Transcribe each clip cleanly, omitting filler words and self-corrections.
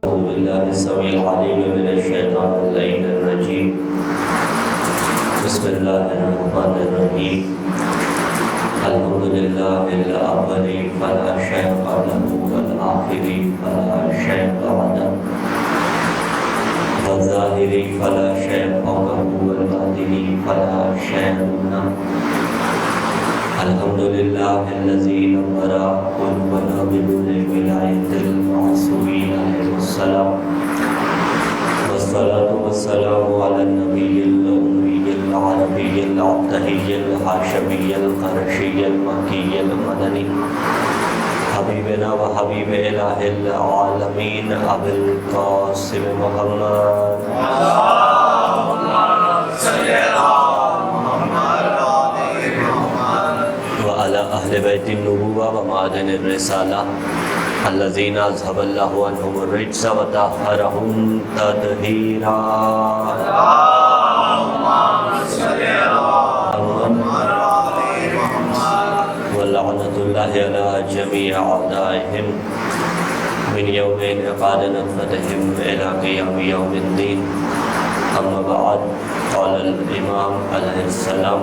بالله السميع العليم من الشيطان اللعين الرجيم بسم الله الرحمن الرحيم الحمد لله الأول فلا شيء قبله والآخر فلا شيء بعده والظاهر فلا شيء فوقه والباطن فلا شيء دونه الحمد لله الذي نور قلوبنا بنور ولاية المعصومين عليه السلام والصلاة والسلام على النبي الأمي العربي العبدي الهاشمي القرشي المكي المدني حبيبنا وحبيب إله العالمين أبي القاسم محمد وعلى أهل بيت النبوة ومعدن الرسالة الذين أذهب الله عنهم الرجس وطهرهم تطهيرا ولعنة الله على جميع أعدائهم من يوم انعقاد نطفتهم إلى قيام يوم الدين أما بعد قال الإمام عليه السلام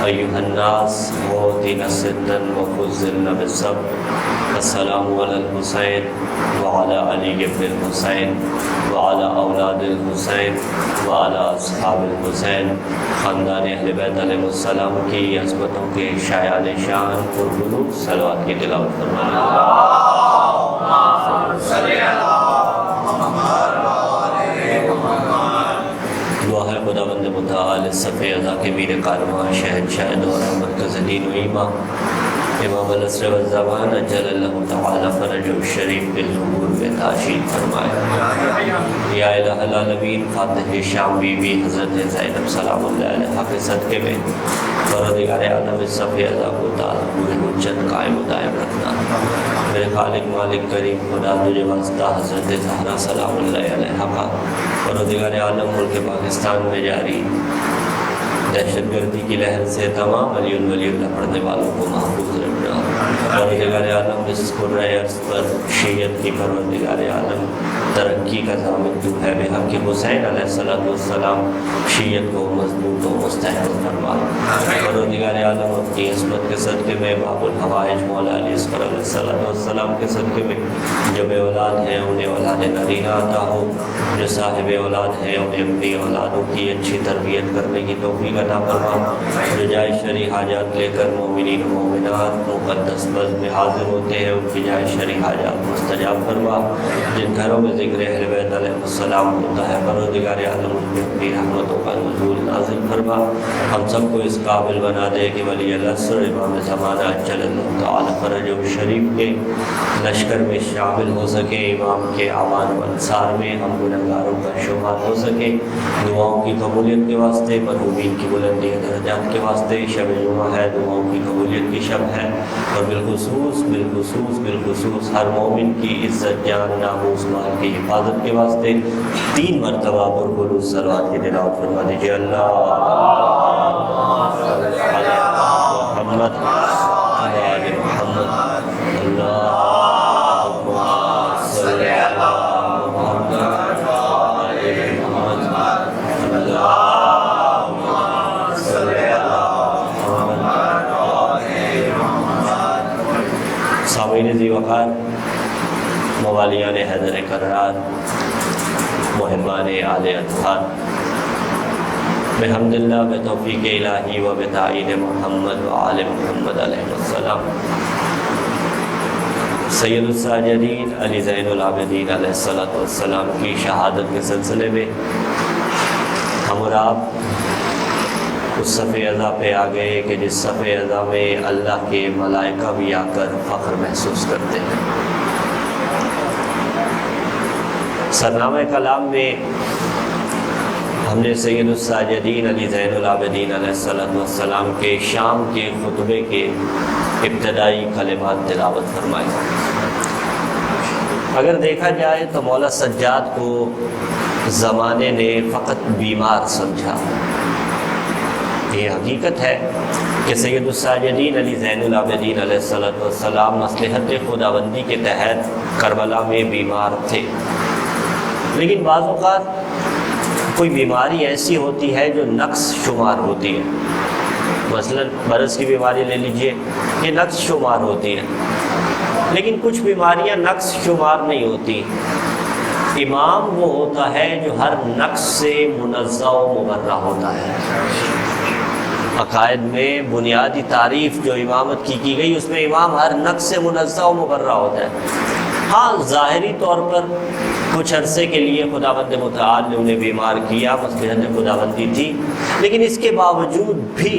أيها الناس أوتينا ستا وفزلنا بالصبر السلام على الحسين وعلى علي بن الحسين وعلى أولاد الحسين وعلى أصحاب الحسين خاندان اہل بیت علیہ السلام کی عظمتوں کے شایان شان پرخلوص صلوات کی تلاوت فرمائیں دعا ہے خداوند متعال صفِ ازا کے میر کارواں شہنشاہ دور مرکز دین و ایمان امام العصر والزمان اجل اللہ تعالی فرج الشریف بالظہور میں تاشید فرمائے یا الہ العالمین فاتح شام بی بی حضرت زینب سلام اللہ علیہ کے صدقے میں پروردگار عالم صفِ ازا کو تعالی پوری حجت قائم و دائم رکھنا میرے خالق مالک کریم خدا تجھے واسطہ حضرت زہرا سلام اللہ علیہ کا پروردگار عالم ملک پاکستان میں جاری دہشت گردی کی لہر سے تمام ولی اللہ پڑھنے والوں کو محفوظ رکھنا پروردگار عالم اس قرۂ عرض پر شیعت کی پروردگار عالم ترقی کا ضامن تو ہے بے حق حسین علیہ السلام شیعت کو مضبوط و مستحکم فرما پروردگار عالم اپنی عصمت کے صدقے میں باب الحوائج مولا علیہ السلام کے صدقے میں جو بے اولاد ہیں انہیں اولاد نرینہ عطا ہو جو صاحب اولاد ہیں انہیں اپنی اولادوں کی اچھی تربیت کرنے کی توفیق عطا فرما جو جائے شرعی حاجات لے کر مومنین و مومنات مقدس بز میں حاضر ہوتے ہیں ان کی جائے شرعی حاجات مستجاب فرما جن گھروں میں ذکر اہل بیت علیہ السلام ہوتا ہے پروردگار عالم ان میں اپنی رحمتوں کا نزول نازل فرما ہم سب کو اس قابل بنا دے کہ ولی العصر امام زمانہ اجل اللہ تعالی فرج شریف کے لشکر میں شامل ہو سکے امام کے اعوان و انصار میں ہم گنہگاروں کا شمار ہو سکے دعاؤں کی قبولیت کے واسطے مرحومین کی بلندی درجات کے واسطے شب جمعہ ہے دعاؤں کی قبولیت کی شب ہے اور بالخصوص ہر مومن کی عزت جان ناموس مال کی حفاظت کے واسطے 3 مرتبہ پرخلوص صلوات کی تلاوت فرما دیجیے اللہ محمد آل محمد اللہم صلی علی محمد آل محمد اللہم صلی علی محمد آل محمد سامعین ذی وقار موالیان حیدر کرار محبان آل اطہار بحمد اللہ بتوفیق الہی و بتعین محمد و آل محمد علیہ السلام سید الساجدین علی زین العابدین علیہ السلام کی شہادت کے سلسلے میں ہم اور آپ اس صفِ ازا پہ آ گئے کہ جس صفِ ازا میں اللہ کے ملائکہ بھی آ کر فخر محسوس کرتے ہیں سرنامہ کلام میں ہم نے سید الساجدین علی زین العابدین علیہ السلام کے شام کے خطبے کے ابتدائی کلمات تلاوت فرمائے اگر دیکھا جائے تو مولا سجاد کو زمانے نے فقط بیمار سمجھا یہ حقیقت ہے کہ سید الساجدین علی زین العابدین علیہ الصلوۃ والسلام مصلحت خداوندی کے تحت کربلا میں بیمار تھے، لیکن بعض اوقات کوئی بیماری ایسی ہوتی ہے جو نقص شمار ہوتی ہے. مثلا برس کی بیماری لے لیجئے، یہ نقص شمار ہوتی ہے، لیکن کچھ بیماریاں نقص شمار نہیں ہوتی. امام وہ ہوتا ہے جو ہر نقص سے منزہ و مبرہ ہوتا ہے. عقائد میں بنیادی تعریف جو امامت کی گئی اس میں امام ہر نقص سے منزہ و مبرہ ہوتا ہے. ہاں ظاہری طور پر کچھ عرصے کے لیے خداوند متعال نے انہیں بیمار کیا، مصلحت خداوندی تھی، لیکن اس کے باوجود بھی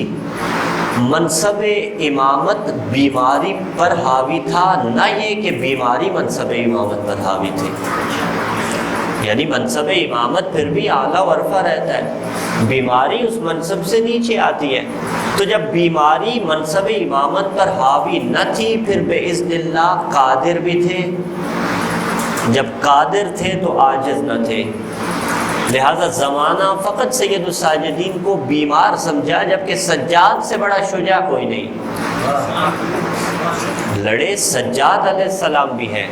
منصب امامت بیماری پر حاوی تھا، نہ یہ کہ بیماری منصب امامت پر حاوی تھی. یعنی منصب امامت پھر بھی اعلیٰ ورفع رہتا ہے، بیماری اس منصب سے نیچے آتی ہے. تو جب بیماری منصب امامت پر حاوی نہ تھی، پھر باذن اللہ قادر بھی تھے. جب قادر تھے تو عاجز نہ تھے، لہذا زمانہ فقط سید الساجدین کو بیمار سمجھا، جبکہ سجاد سے بڑا شجاع کوئی نہیں. لڑے سجاد علیہ السلام بھی ہیں،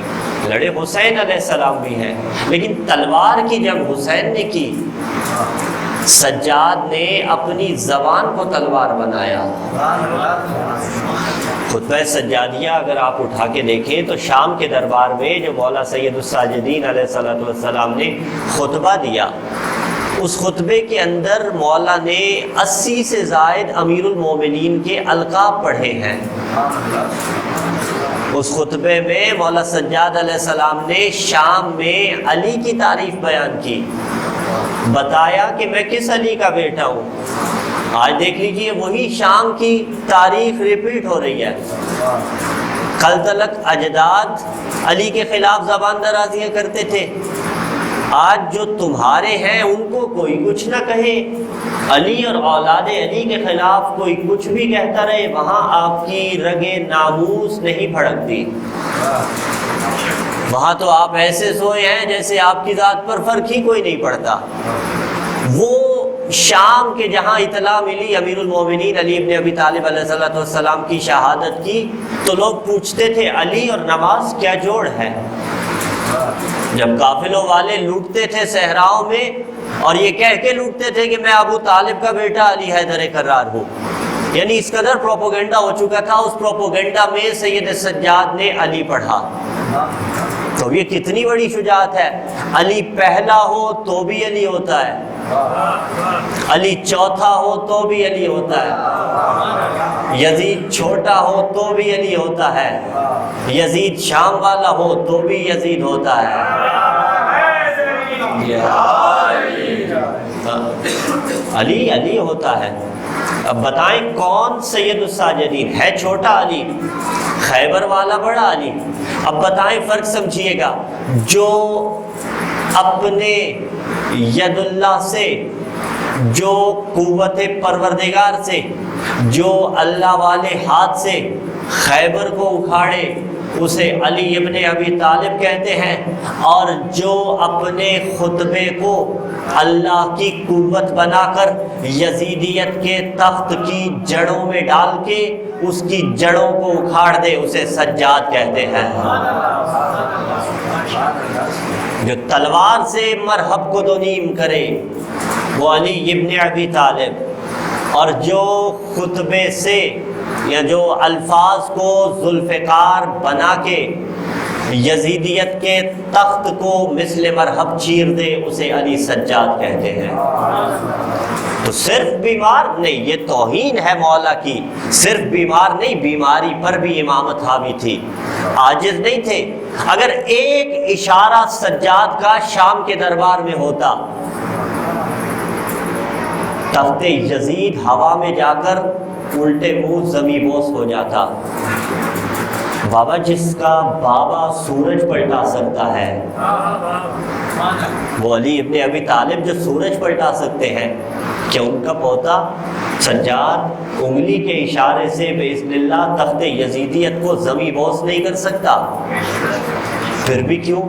لڑے حسین علیہ السلام بھی ہیں، لیکن تلوار کی جنگ حسین نے کی، سجاد نے اپنی زبان کو تلوار بنایا. خطبہ سجادیہ اگر آپ اٹھا کے دیکھیں تو شام کے دربار میں جو مولا سید الساجدین علیہ السلام نے خطبہ دیا، اس خطبے کے اندر مولا نے 80 سے زائد امیر المومنین کے القاب پڑھے ہیں. اس خطبے میں مولا سجاد علیہ السلام نے شام میں علی کی تعریف بیان کی، بتایا کہ میں کس علی کا بیٹا ہوں. آج دیکھ لیجئے وہی شام کی تاریخ ریپیٹ ہو رہی ہے. کل تلک اجداد علی کے خلاف زبان درازیاں کرتے تھے، آج جو تمہارے ہیں ان کو کوئی کچھ نہ کہے، علی اور اولاد علی کے خلاف کوئی کچھ بھی کہتا رہے، وہاں آپ کی رگے ناموس نہیں بھڑکتی. وہاں تو آپ ایسے سوئے ہیں جیسے آپ کی ذات پر فرق ہی کوئی نہیں پڑتا. وہ شام کے جہاں اطلاع ملی امیر المومنین علی ابن ابی طالب علیہ السلام کی شہادت کی، تو لوگ پوچھتے تھے علی اور نماز کیا جوڑ ہے. جب قافلوں والے لوٹتے تھے صحراؤں میں اور یہ کہہ کے لوٹتے تھے کہ میں ابو طالب کا بیٹا علی حیدر کرار ہوں، یعنی اس قدر پروپوگنڈا ہو چکا تھا. اس پروپوگنڈا میں سید سجاد نے علی پڑھا، تو یہ کتنی بڑی شجاعت ہے. علی پہلا ہو تو بھی علی ہوتا ہے، علی چوتھا ہو تو بھی علی ہوتا ہے، یزید چھوٹا ہو تو بھی علی ہوتا ہے، یزید شام والا ہو تو بھی یزید ہوتا ہے. علی علی ہوتا ہے. اب بتائیں کون سید الساجدین ہے؟ چھوٹا علی، خیبر والا بڑا علی. اب بتائیں فرق سمجھیے گا، جو اپنے ید اللہ سے، جو قوت پروردگار سے، جو اللہ والے ہاتھ سے خیبر کو اکھاڑے اسے علی ابن ابی طالب کہتے ہیں، اور جو اپنے خطبے کو اللہ کی قوت بنا کر یزیدیت کے تخت کی جڑوں میں ڈال کے اس کی جڑوں کو اکھاڑ دے اسے سجاد کہتے ہیں. جو تلوار سے مرحب کو دو نیم کرے وہ علی ابن ابی طالب، اور جو خطبے سے یا جو الفاظ کو ذوالفقار بنا کے یزیدیت کے تخت کو مثل مرحب چیر دے اسے علی سجاد کہتے ہیں. تو صرف بیمار نہیں، یہ توہین ہے مولا کی. صرف بیمار نہیں، بیماری پر بھی امامت حاوی تھی، عاجز نہیں تھے. اگر ایک اشارہ سجاد کا شام کے دربار میں ہوتا، تخت یزید ہوا میں جا کر الٹے منہ زمین بوس ہو جاتا. بابا جس کا بابا سورج پلٹا سکتا ہے وہ علی ابن ابی طالب جو سورج پلٹا سکتے ہیں، کہ ان کا پوتا سجاد انگلی کے اشارے سے باذن اللہ تخت یزیدیت کو زمین بوس نہیں کر سکتا؟ پھر بھی کیوں؟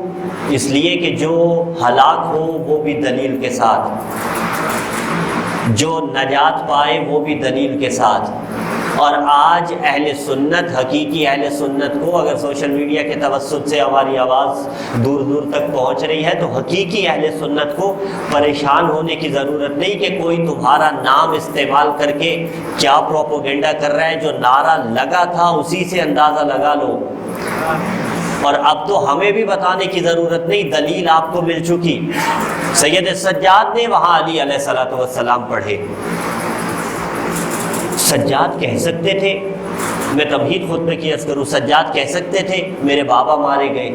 اس لیے کہ جو ہلاک ہو وہ بھی دلیل کے ساتھ. جو نجات پائے وہ بھی دلیل کے ساتھ۔ اور آج اہل سنت، حقیقی اہل سنت کو اگر سوشل میڈیا کے توسط سے ہماری آواز دور دور تک پہنچ رہی ہے تو حقیقی اہل سنت کو پریشان ہونے کی ضرورت نہیں کہ کوئی تمہارا نام استعمال کر کے کیا پروپیگنڈا کر رہا ہے۔ جو نعرہ لگا تھا اسی سے اندازہ لگا لو، اور اب تو ہمیں بھی بتانے کی ضرورت نہیں، دلیل آپ کو مل چکی۔ سید سجاد نے وہاں علی علیہ السلام پڑھے۔ سجاد کہہ سکتے تھے، میں تمہید خطبے کی عرض کروں، سجاد کہہ سکتے تھے میرے بابا مارے گئے،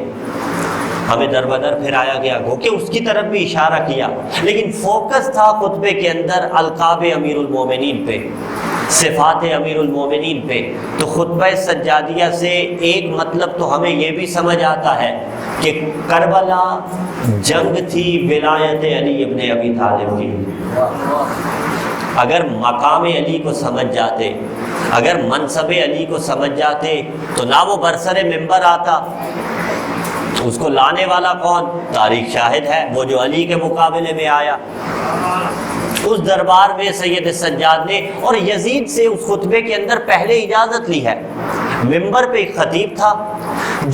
ہمیں در بدر پھرایا گیا، گو کہ اس کی طرف بھی اشارہ کیا، لیکن فوکس تھا خطبے کے اندر القاب امیر المومنین پہ، صفات امیر المومنین پہ۔ تو خطبہ سجادیہ سے ایک مطلب تو ہمیں یہ بھی سمجھ آتا ہے کہ کربلا جنگ تھی ولایت علی ابن ابی طالب کی۔ اگر مقام علی کو سمجھ جاتے، اگر منصب علی کو سمجھ جاتے تو نہ وہ برسر منبر آتا۔ اس کو لانے والا کون؟ تاریخ شاہد ہے، وہ جو علی کے مقابلے میں آیا۔ اس دربار میں سید سجاد نے اور یزید سے اس خطبے کے اندر پہلے اجازت لی ہے۔ منبر پہ ایک خطیب تھا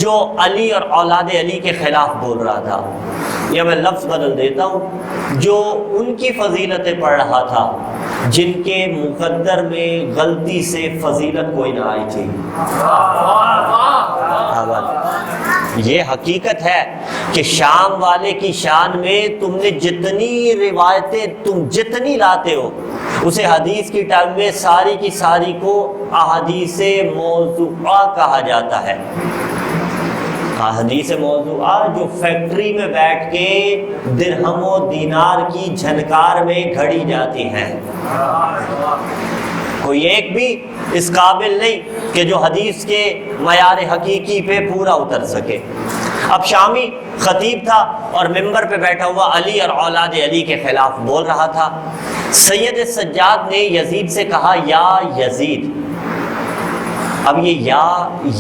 جو علی اور اولاد علی کے خلاف بول رہا تھا، یا میں لفظ بدل دیتا ہوں، جو ان کی فضیلتیں پڑھ رہا تھا جن کے مقدر میں غلطی سے فضیلت کوئی نہ آئی تھی۔ یہ حقیقت ہے کہ شام والے کی شان میں تم نے جتنی روایتیں تم جتنی لاتے ہو اسے حدیث کی ٹائم میں ساری کی ساری کو احادیث موضوعہ کہا جاتا ہے۔ حدیث موضوعہ جو فیکٹری میں بیٹھ کے درہم و دینار کی جھنکار میں گھڑی جاتی ہیں، کوئی ایک بھی اس قابل نہیں کہ جو حدیث کے معیار حقیقی پہ پورا اتر سکے۔ اب شامی خطیب تھا اور منبر پہ بیٹھا ہوا علی اور اولاد علی کے خلاف بول رہا تھا۔ سید سجاد نے یزید سے کہا یا یزید، اب یہ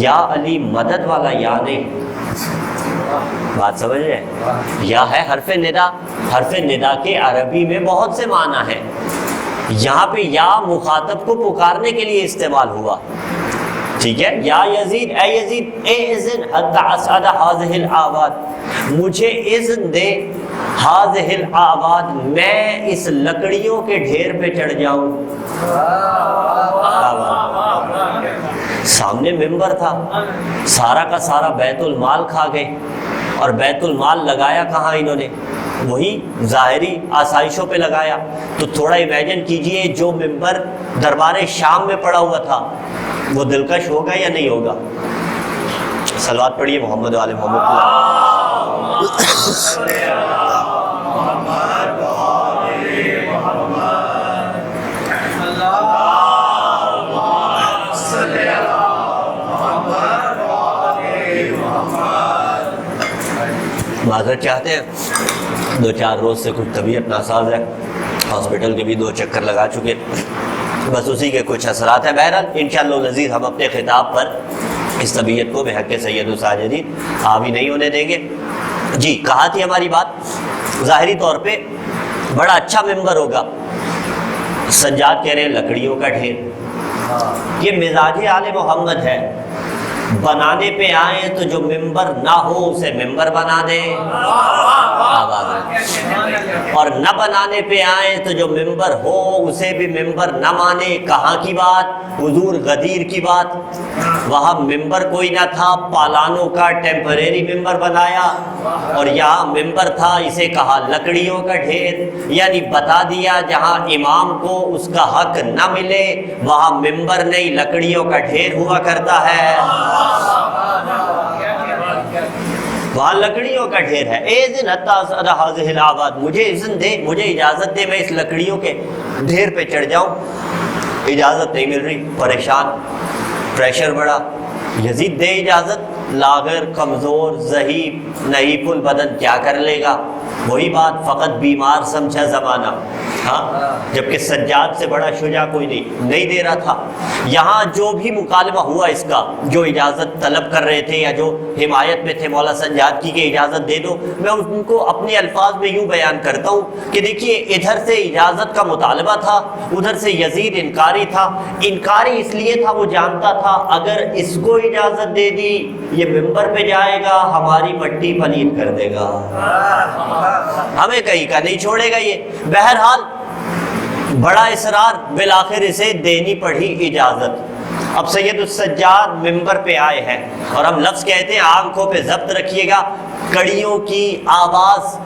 یا علی مدد والا یا نہیں، بات سمجھ رہے ہیں؟ یا ہے حرف ندا، حرف ندا کے عربی میں بہت سے معنی ہیں، یہاں پہ یا مخاطب کو پکارنے کے لیے استعمال ہوا، ٹھیک ہے؟ یا یزید، اے یزید، اے اذن حتی اسعد ہذہ الآباد، مجھے اذن دے، ہذہ الآباد، میں اس لکڑیوں کے ڈھیر پہ چڑھ جاؤں۔ سامنے منبر تھا، سارا کا سارا بیت المال کھا گئے، اور بیت المال لگایا کہاں انہوں نے؟ وہی ظاہری آسائشوں پہ لگایا۔ تو تھوڑا امیجن کیجئے جو منبر دربار شام میں پڑا ہوا تھا وہ دلکش ہوگا یا نہیں ہوگا؟ صلوات پڑھیے محمد و آل محمد۔ معذرت چاہتے ہیں، 2-4 روز سے کچھ طبیعت ناساز ہے، ہاسپٹل کے بھی 2 چکر لگا چکے، بس اسی کے کچھ اثرات ہیں۔ بہرحال انشاءاللہ العزیز ہم اپنے خطاب پر اس طبیعت کو بحق سید الساجدین حاوی نہیں ہونے دیں گے۔ جی کہا تھی ہماری بات، ظاہری طور پہ بڑا اچھا ممبر ہوگا، سجاد کہہ رہے ہیں لکڑیوں کا ڈھیر۔ یہ مزاج آل محمد ہے، بنانے پہ آئیں تو جو ممبر نہ ہو اسے ممبر بنا دیں، اور نہ بنانے پہ آئیں تو جو ممبر ہو اسے بھی ممبر نہ مانے۔ کہاں کی بات؟ حضور غدیر کی بات، وہاں ممبر کوئی نہ تھا، پالانوں کا ٹیمپریری ممبر بنایا، اور یہاں ممبر تھا، اسے کہا لکڑیوں کا ڈھیر، یعنی بتا دیا جہاں امام کو اس کا حق نہ ملے وہاں ممبر نہیں لکڑیوں کا ڈھیر ہوا کرتا ہے، وہاں لکڑیوں کا ڈھیر ہے۔ اذن حتی اسعد ہذہ الآباد، مجھے اذن دے، مجھے اجازت دے، میں اس لکڑیوں کے ڈھیر پہ چڑھ جاؤں۔ اجازت نہیں مل رہی، پریشان، پریشر بڑا۔ یزید دے اجازت، لاغر، کمزور، ضعیف، نحیف البدن، کیا کر لے گا؟ وہی بات، فقط بیمار سمجھا زمانہ، ہاں، جبکہ سجاد سے بڑا شجاع کوئی نہیں دے رہا تھا۔ یہاں جو بھی مکالمہ ہوا اس کا، جو اجازت طلب کر رہے تھے یا جو حمایت میں تھے مولا سجاد کی کہ اجازت دے دو، میں ان کو اپنے الفاظ میں یوں بیان کرتا ہوں کہ دیکھیے ادھر سے اجازت کا مطالبہ تھا، ادھر سے یزید انکاری تھا۔ انکاری اس لیے تھا، وہ جانتا تھا اگر اس کو اجازت دے دی یہ ممبر پہ جائے گا، ہماری مٹی پلید کر دے گا، ہمیں کہیں کا نہیں چھوڑے گا یہ۔ بہرحال بڑا اصرار، بالآخر اسے دینی پڑی اجازت۔ اب سید السجاد ممبر پہ آئے ہیں، اور ہم لفظ کہتے ہیں آنکھوں پہ ضبط رکھیے گا، کڑیوں کی آواز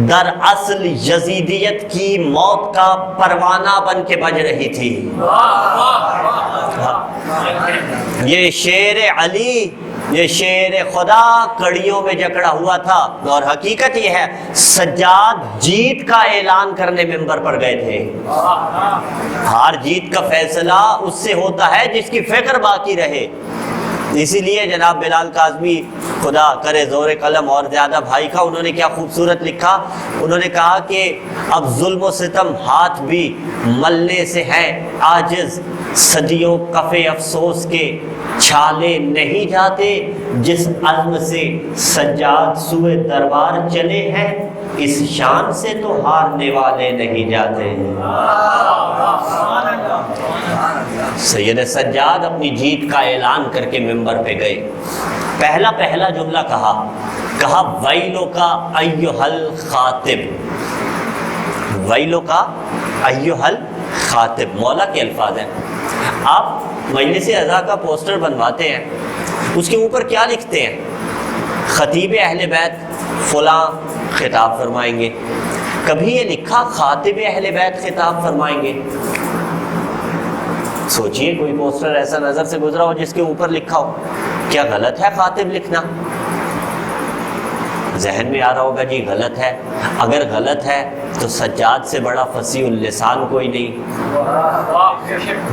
دراصل یزیدیت کی موت کا پروانہ بن کے بج رہی تھی۔ یہ شیر علی، یہ شیر خدا کڑیوں میں جکڑا ہوا تھا، اور حقیقت یہ ہے سجاد جیت کا اعلان کرنے ممبر پر گئے تھے۔ ہار جیت کا فیصلہ اس سے ہوتا ہے جس کی فکر باقی رہے۔ اسی لیے جناب بلال کاظمی، خدا کرے زور قلم اور زیادہ بھائی کا، انہوں نے کیا خوبصورت لکھا، انہوں نے کہا کہ اب ظلم و ستم ہاتھ بھی ملنے سے ہے عاجز، صدیوں کفے افسوس کے چھالے نہیں جاتے، جس عزم سے سجاد سوئے دربار چلے ہیں، اس شان سے تو ہارنے والے نہیں جاتے۔ سید سجاد اپنی جیت کا اعلان کر کے ممبر پہ گئے۔ پہلا جملہ کہا ویلو کا ایھا الخاطب، ویلو کا ایھا الخاطب، مولا کے الفاظ ہیں۔ آپ مجلس اعزا کا پوسٹر بنواتے ہیں، اس کے اوپر کیا لکھتے ہیں؟ خطیب اہل بیت فلاں خطاب فرمائیں گے۔ کبھی یہ لکھا خاطب اہل بیت خطاب فرمائیں گے؟ سوچئے کوئی پوسٹر ایسا نظر سے گزرا ہو جس کے اوپر لکھا ہو، کیا غلط ہے خاطب لکھنا؟ ذہن میں آ رہا ہوگا جی غلط ہے۔ اگر غلط ہے تو سجاد سے بڑا فصیح اللسان کوئی نہیں۔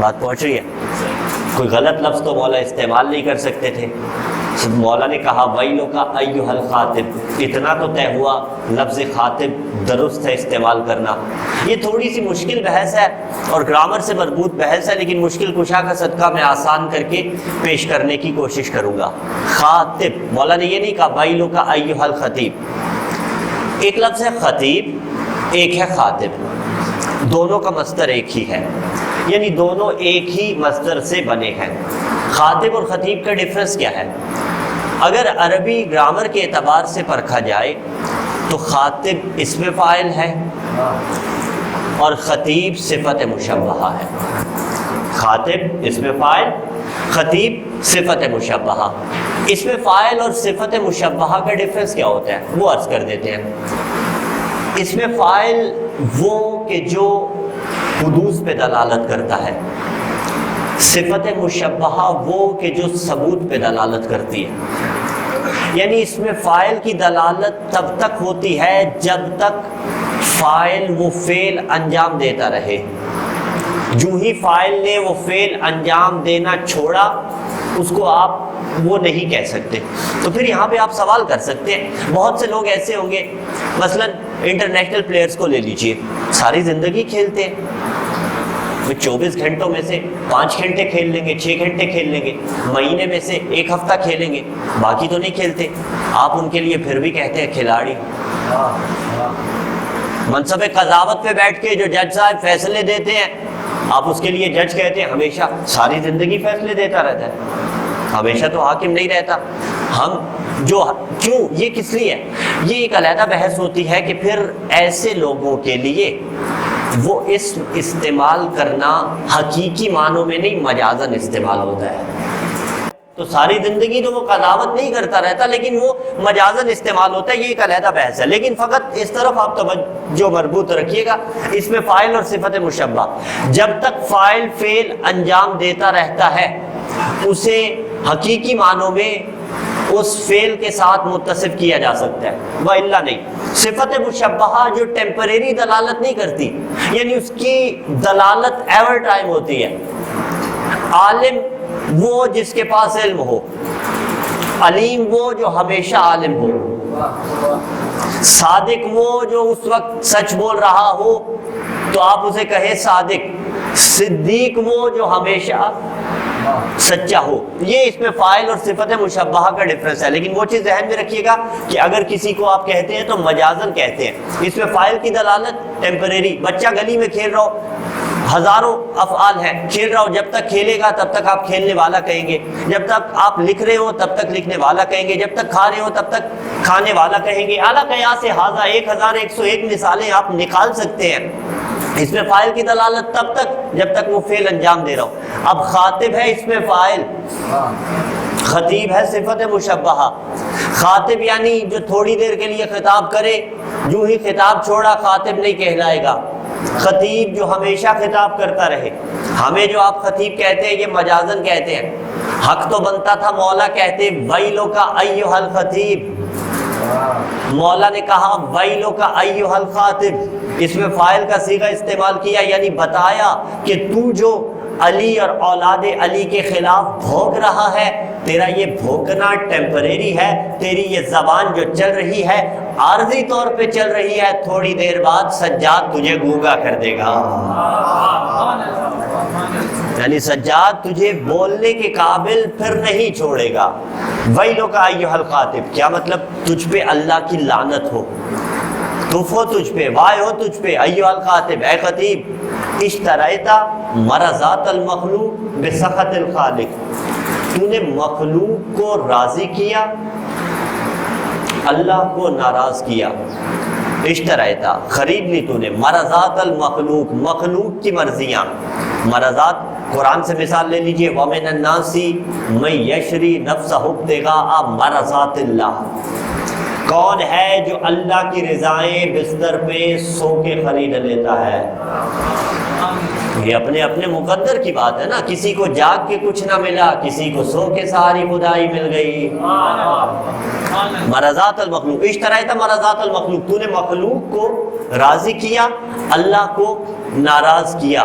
بات پہنچ رہی ہے؟ کوئی غلط لفظ تو مولا استعمال نہیں کر سکتے تھے۔ مولا نے کہا ویلو کا ایھا الخاطب، اتنا تو طے ہوا لفظ خاطب درست ہے استعمال کرنا۔ یہ تھوڑی سی مشکل بحث ہے اور گرامر سے مربوط بحث ہے، لیکن مشکل کشا کا صدقہ میں آسان کر کے پیش کرنے کی کوشش کروں گا۔ خاطب، مولا نے یہ نہیں کہا ویلو کا ایھا الخطیب۔ ایک لفظ ہے خطیب، ایک ہے خاطب، دونوں کا مصدر ایک ہی ہے، یعنی دونوں ایک ہی مصدر سے بنے ہیں۔ خاطب اور خطیب کا ڈفرنس کیا ہے؟ اگر عربی گرامر کے اعتبار سے پرکھا جائے تو خاطب اسم فاعل ہے اور خطیب صفت مشبہہ ہے۔ خاطب اسم فاعل، خطیب صفت مشبہہ۔ اسم فاعل اور صفت مشبہہ کا ڈفرنس کیا ہوتا ہے وہ عرض کر دیتے ہیں۔ اسم فاعل وہ کہ جو حدوث پہ دلالت کرتا ہے، صفت مشبہہ وہ کہ جو ثبوت پہ دلالت کرتی ہے۔ یعنی اس میں فاعل کی دلالت تب تک ہوتی ہے جب تک فاعل وہ فعل انجام دیتا رہے۔ جو ہی فاعل نے وہ فعل انجام دینا چھوڑا اس کو آپ وہ نہیں کہہ سکتے۔ تو پھر یہاں پہ آپ سوال کر سکتے ہیں، بہت سے لوگ ایسے ہوں گے، مثلا انٹرنیشنل پلیئرز کو لے لیجئے، ساری زندگی کھیلتے ہیں، 24 گھنٹوں میں سے 5 گھنٹے کھیل لیں گے، 6 گھنٹے کھیل لیں گے، مہینے میں سے 1 ہفتہ کھیلیں گے، باقی تو نہیں کھیلتے۔ آپ ان کے لیے پھر بھی کہتے ہیں کھلاڑی۔ منصب قضاوت پہ بیٹھ کے جو جج صاحب فیصلے دیتے ہیں، آپ اس کے لیے جج کہتے ہیں، ہمیشہ ساری زندگی فیصلے دیتا رہتا ہے، ہمیشہ تو حاکم نہیں رہتا۔ ہم جو کیوں، یہ کس لیے ہے؟ یہ ایک علیحدہ بحث ہوتی ہے کہ پھر ایسے لوگوں کے لیے وہ اسم استعمال کرنا حقیقی معنوں میں نہیں مجازن استعمال ہوتا ہے۔ تو ساری زندگی تو وہ قضاوت نہیں کرتا رہتا، لیکن وہ مجازن استعمال ہوتا ہے، یہ ایک علیحدہ بحث ہے۔ لیکن فقط اس طرف آپ توجہ مربوط رکھیے گا، اس میں فاعل اور صفت مشبہ، جب تک فاعل فعل انجام دیتا رہتا ہے اسے حقیقی معنوں میں اس فعل کے ساتھ متصف کیا جا سکتا ہے، وإلا نہیں۔ صفت مشبہہ جو ٹیمپریری دلالت نہیں کرتی، یعنی اس کی دلالت ایور ٹائم ہوتی ہے۔ عالم وہ جس کے پاس علم ہو، علیم وہ جو ہمیشہ عالم ہو۔ صادق وہ جو اس وقت سچ بول رہا ہو تو آپ اسے کہیں صادق. صدیق وہ جو ہمیشہ سچا ہو. یہ اس میں فاعل اور صفت مشبہہ کا ڈفرنس ہے. لیکن وہ چیز ذہن میں رکھیے گا کہ اگر کسی کو آپ کہتے ہیں تو مجازن کہتے ہیں. اس میں فاعل کی دلالت ٹیمپریری. بچہ گلی میں کھیل رہا ہو، ہزاروں افعال ہیں، کھیل رہا ہو، جب تک کھیلے گا تب تک آپ کھیلنے والا کہیں گے، جب تک آپ لکھ رہے ہو تب تک لکھنے والا کہیں گے، جب تک کھا رہے ہو تب تک کھانے والا کہیں گے. اعلیٰ قیاس سے ہاذا 1101 مثالیں آپ نکال سکتے ہیں. اس میں فاعل کی دلالت تب تک جب تک وہ فعل انجام دے رہا ہو. اب خاطب ہے اس میں فاعل، خطیب ہے صفت مشبہہ. خاطب یعنی جو تھوڑی دیر کے لیے خطاب کرے، جو ہی خطاب چھوڑا خاطب نہیں کہلائے گا. خطیب جو ہمیشہ خطاب کرتا رہے. ہمیں جو آپ خطیب کہتے ہیں یہ مجازن کہتے ہیں. حق تو بنتا تھا مولا کہتے ویلو کا ایھا الخطیب. مولا نے کہا ویلو کا ایھا الخاطب. اس میں فاعل کا صیغہ استعمال کیا، یعنی بتایا کہ تو جو علی اور اولاد علی کے خلاف بھونک رہا ہے، تیرا یہ بھونکنا ٹیمپریری ہے. تیری یہ زبان جو چل رہی ہے عارضی طور پہ چل رہی ہے، تھوڑی دیر بعد سجاد تجھے گونگا کر دے گا. یعنی سجاد تجھے بولنے کے قابل پھر نہیں چھوڑے گا. ویلو کا ایھا الخاطب کیا مطلب؟ تجھ پہ اللہ کی لعنت ہو، تف ہو تجھ پہ، وائے ہو تجھ پہ. ایھا الخاطب، اے خطیب، اشتریتا مرضات المخلوق بسخط الخالق. تو نے مخلوق کو راضی کیا، اللہ کو ناراض کیا. اشتریتا خرید لی تو نے، مرضات المخلوق مخلوق کی مرضیاں. مرضات قرآن سے مثال لے لیجئے، وَمِنَ النَّاسِ مَن يَشْرِي نَفْسَهُ ابْتِغَاءَ مَرضَاتِ اللَّهِ. کون ہے جو اللہ کی رضائیں بستر پہ سو کے خرید لیتا ہے؟ یہ اپنے اپنے مقدر کی بات ہے نا. کسی کو جاگ کے کچھ نہ ملا، کسی کو سو کے ساری خدائی مل گئی. مرضات المخلوق، اشتریتا مرضات المخلوق. تو نے مخلوق کو راضی کیا، اللہ کو ناراض کیا.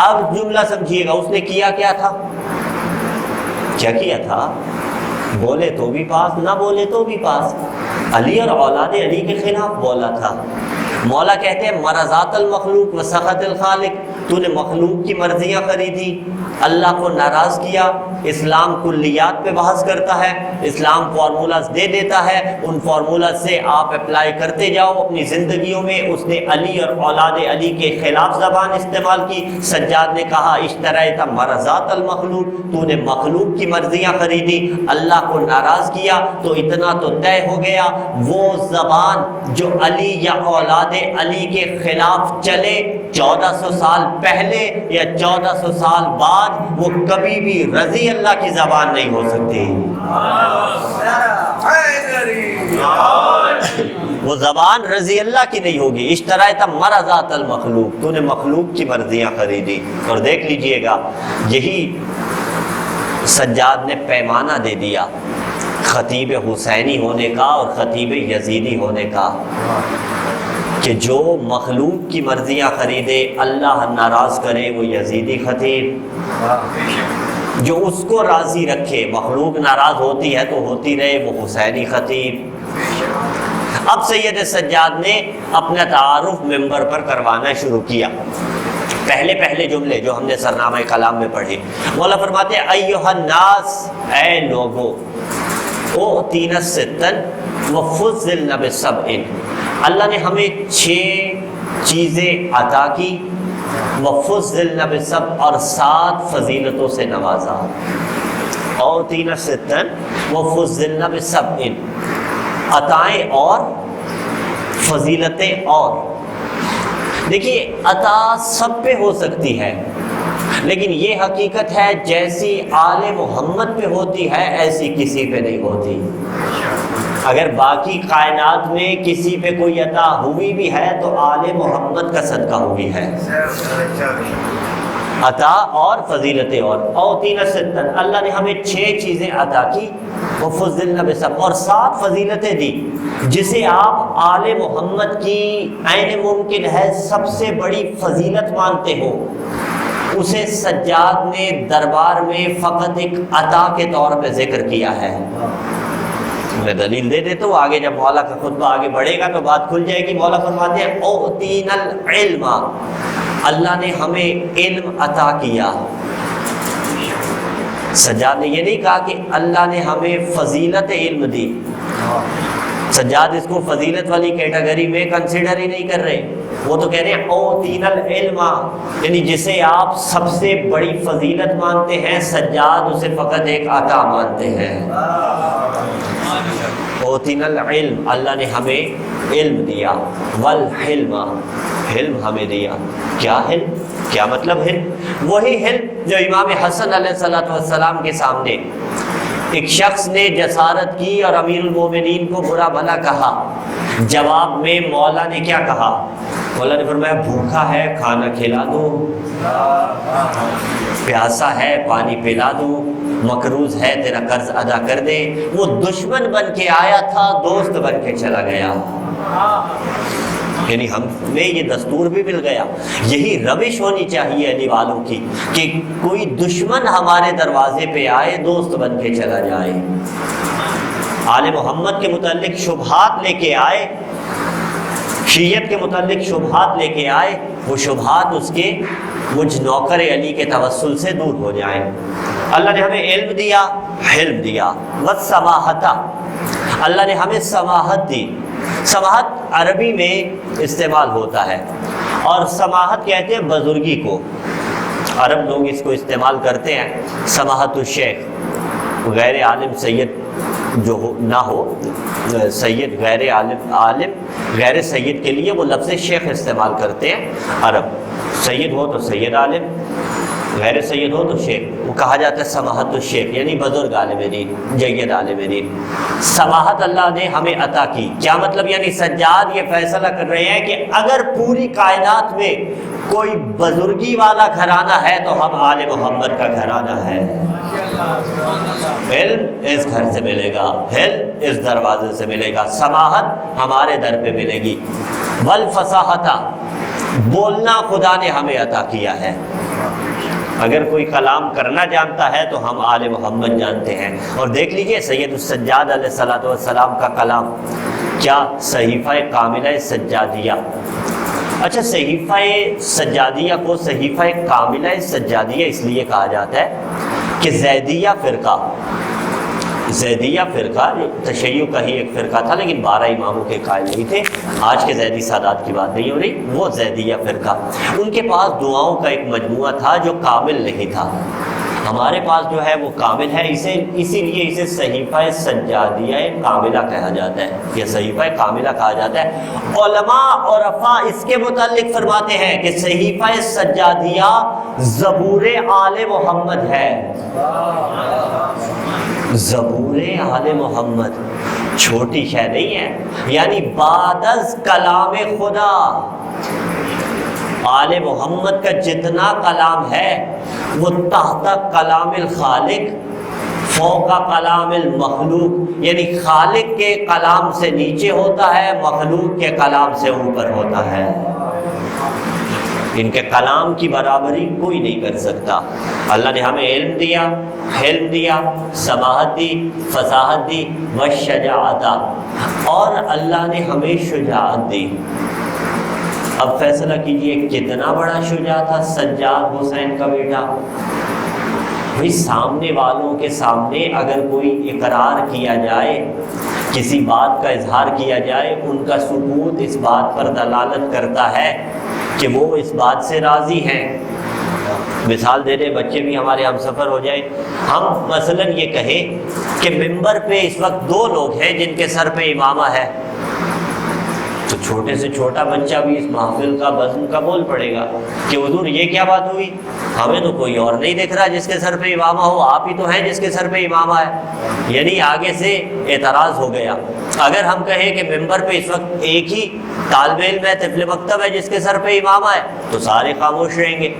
اب جملہ سمجھیے گا، اس نے کیا کیا تھا؟ کیا کیا تھا؟ بولے تو بھی پاس، نہ بولے تو بھی پاس. علی اور اولاد علی کے خلاف بولا تھا. مولا کہتے ہیں مرضات المخلوق و سخط الخالق. تو نے مخلوق کی مرضیاں خریدی، اللہ کو ناراض کیا. اسلام کلیات پہ بحث کرتا ہے، اسلام فارمولاز دے دیتا ہے، ان فارمولاز سے آپ اپلائی کرتے جاؤ اپنی زندگیوں میں. اس نے علی اور اولاد علی کے خلاف زبان استعمال کی. سجاد نے کہا اشتریتا مرضات المخلوق. تو نے مخلوق کی مرضیاں خریدی، اللہ کو ناراض کیا. تو اتنا تو طے ہو گیا، وہ زبان جو علی یا اولاد علی کے خلاف چلے 1400 سال پہلے یا 1400 سال بعد، وہ کبھی بھی رضی اللہ کی زبان نہیں ہو سکتی. وہ زبان رضی اللہ کی نہیں ہوگی. اشتریتا مرضات المخلوق. تو نے مخلوق کی مرضیاں خریدی. اور دیکھ لیجئے گا، یہی سجاد نے پیمانہ دے دیا خطیب حسینی ہونے کا اور خطیب یزیدی ہونے کا، کہ جو مخلوق کی مرضیاں خریدے اللہ ناراض کرے وہ یزیدی خطیب، جو اس کو راضی رکھے مخلوق ناراض ہوتی ہے تو ہوتی رہے وہ حسینی خطیب. اب سید سجاد نے اپنا تعارف ممبر پر کروانا شروع کیا. پہلے جملے جو ہم نے سرنامہ کلام میں پڑھی، مولا فرماتے ہیں ایھا الناس، اے لوگو، اوتینا ستن وفضلنا بسبع. اللہ نے ہمیں 6 چیزیں عطا کی، وفضلنا بسبع، اور 7 فضیلتوں سے نوازا. اوتینا ستن وفضلنا بسبع، عطائیں اور فضیلتیں اور. دیکھیے عطا سب پہ ہو سکتی ہے، لیکن یہ حقیقت ہے جیسی آل محمد پہ ہوتی ہے ایسی کسی پہ نہیں ہوتی. اگر باقی کائنات میں کسی پہ کوئی عطا ہوئی بھی ہے تو آل محمد کا صدقہ ہوئی ہے. عطا اور فضیلتیں اور. اوتینا ستن، اللہ نے ہمیں 6 چیزیں عطا کی، وفضلنا بسبع، اور 7 فضیلتیں دی. جسے آپ آل محمد کی عین ممکن ہے سب سے بڑی فضیلت مانتے ہو، اسے سجاد نے دربار میں فقط ایک عطا کے طور پہ ذکر کیا ہے. میں دلیل دے دیتا ہوں، آگے جب مولا کا خطبہ آگے بڑھے گا تو بات کھل جائے گی۔ مولا فرماتے ہیں اوتینا العلم، اللہ نے ہمیں علم عطا کیا۔ سجاد نے یہ نہیں کہا کہ اللہ نے ہمیں فضیلت علم دی، سجاد اس کو فضیلت والی کیٹیگری میں کنسیڈر ہی نہیں کر رہے، وہ تو کہہ رہے ہیں اوتینا العلم، یعنی جسے آپ سب سے بڑی فضیلت مانتے ہیں، سجاد اسے فقط ایک عطا مانتے ہیں۔ اوتینا العلم، اللہ نے ہمیں علم دیا، والحلم، حلم ہمیں دیا۔ کیا حلم؟ کیا مطلب حلم؟ وہی حلم جو امام حسن علیہ السلام کے سامنے ایک شخص نے جسارت کی اور امیر المومنین کو برا بھلا کہا، جواب میں مولا نے کیا کہا؟ مولا نے فرمایا بھوکا ہے کھانا کھلا دو، پیاسا ہے پانی پلا دو، مقروض ہے تیرا قرض ادا کر دے۔ وہ دشمن بن کے آیا تھا، دوست بن کے چلا گیا۔ یعنی ہمیں یہ دستور بھی مل گیا، یہی روش ہونی چاہیے علی والوں کی کہ کوئی دشمن ہمارے دروازے پہ آئے دوست بن کے چلا جائے۔ آل محمد کے متعلق شبہات لے کے آئے، شیعت کے متعلق شبہات لے کے آئے، وہ شبہات اس کے مجھ نوکر علی کے توسل سے دور ہو جائیں۔ اللہ نے ہمیں علم دیا، حلم دیا، والسماحت، اللہ نے ہمیں سماحت دی۔ سماحت عربی میں استعمال ہوتا ہے، اور سماحت کہتے ہیں بزرگی کو، عرب لوگ اس کو استعمال کرتے ہیں۔ سماحت الشیخ، غیر عالم سید جو نہ ہو، سید غیر عالم غیر سید کے لیے وہ لفظ شیخ استعمال کرتے ہیں عرب۔ سید ہو تو سید عالم، غیر سید ہو تو شیخ، وہ کہا جاتا ہے سماحت الشیخ، یعنی بزرگ عالم دین، جید عالم دین۔ سماحت اللہ نے ہمیں عطا کی، کیا مطلب؟ یعنی سجاد یہ فیصلہ کر رہے ہیں کہ اگر پوری کائنات میں کوئی بزرگی والا گھرانہ ہے تو ہم آل محمد کا گھرانہ ہے۔ علم اس گھر سے ملے گا، علم اس دروازے سے ملے گا، سماحت ہمارے در پہ ملے گی۔ والفصاحت، بولنا خدا نے ہمیں عطا کیا ہے۔ اگر کوئی کلام کرنا جانتا ہے تو ہم آل محمد جانتے ہیں۔ اور دیکھ لیجئے سید السجاد علیہ السلام کا کلام، کیا صحیفہ کاملہ سجادیہ۔ اچھا، صحیفہ سجادیہ کو صحیفہ کاملہ سجادیہ اس لیے کہا جاتا ہے کہ زیدیہ فرقہ تشیع کا ہی ایک فرقہ تھا، لیکن 12 اماموں کے قائل نہیں تھے۔ آج کے زیدی سادات کی بات نہیں ہو رہی، وہ زیدیہ فرقہ، ان کے پاس دعاؤں کا ایک مجموعہ تھا جو کامل نہیں تھا۔ ہمارے پاس جو ہے وہ کامل ہے، اسی لیے اسے صحیفہ سجادیہ کاملہ کہا جاتا ہے، یہ صحیفہ کاملہ کہا جاتا ہے۔ علماء اور عرفا اس کے متعلق فرماتے ہیں کہ صحیفہ سجادیہ زبور آل محمد ہے۔ زبور آل محمد چھوٹی شے نہیں ہے، یعنی بعد از کلام خدا آل محمد کا جتنا کلام ہے وہ تحت کلام الخالق فوق کلام المخلوق، یعنی خالق کے کلام سے نیچے ہوتا ہے، مخلوق کے کلام سے اوپر ہوتا ہے۔ ان کے کلام کی برابری کوئی نہیں کر سکتا۔ اللہ نے ہمیں علم دیا، حلم دیا، سماحت دی، فصاحت دی، والشجاعت، اور اللہ نے ہمیں شجاعت دی۔ اب فیصلہ کیجئے کتنا بڑا شجاع تھا سجاد حسین کا بیٹا۔ بھئی سامنے والوں کے سامنے اگر کوئی اقرار کیا جائے، کسی بات کا اظہار کیا جائے، ان کا سکوت اس بات پر دلالت کرتا ہے کہ وہ اس بات سے راضی ہیں۔ مثال دے دیں، بچے بھی ہمارے ہم سفر ہو جائیں، ہم مثلا یہ کہیں کہ ممبر پہ اس وقت 2 لوگ ہیں جن کے سر پہ امامہ ہے، تو چھوٹے سے چھوٹا بچہ بھی اس محفل کا بزم کا بول پڑے گا کہ حضور یہ کیا بات ہوئی، ہمیں تو کوئی اور نہیں دیکھ رہا جس کے سر پہ امامہ ہو، آپ ہی تو ہیں جس کے سر پہ امامہ ہے۔ یعنی آگے سے اعتراض ہو گیا۔ اگر ہم کہیں کہ ممبر پہ اس وقت ایک ہی طالب علم ہے، طفل مکتب ہے جس کے سر پہ امامہ ہے، تو سارے خاموش رہیں گے۔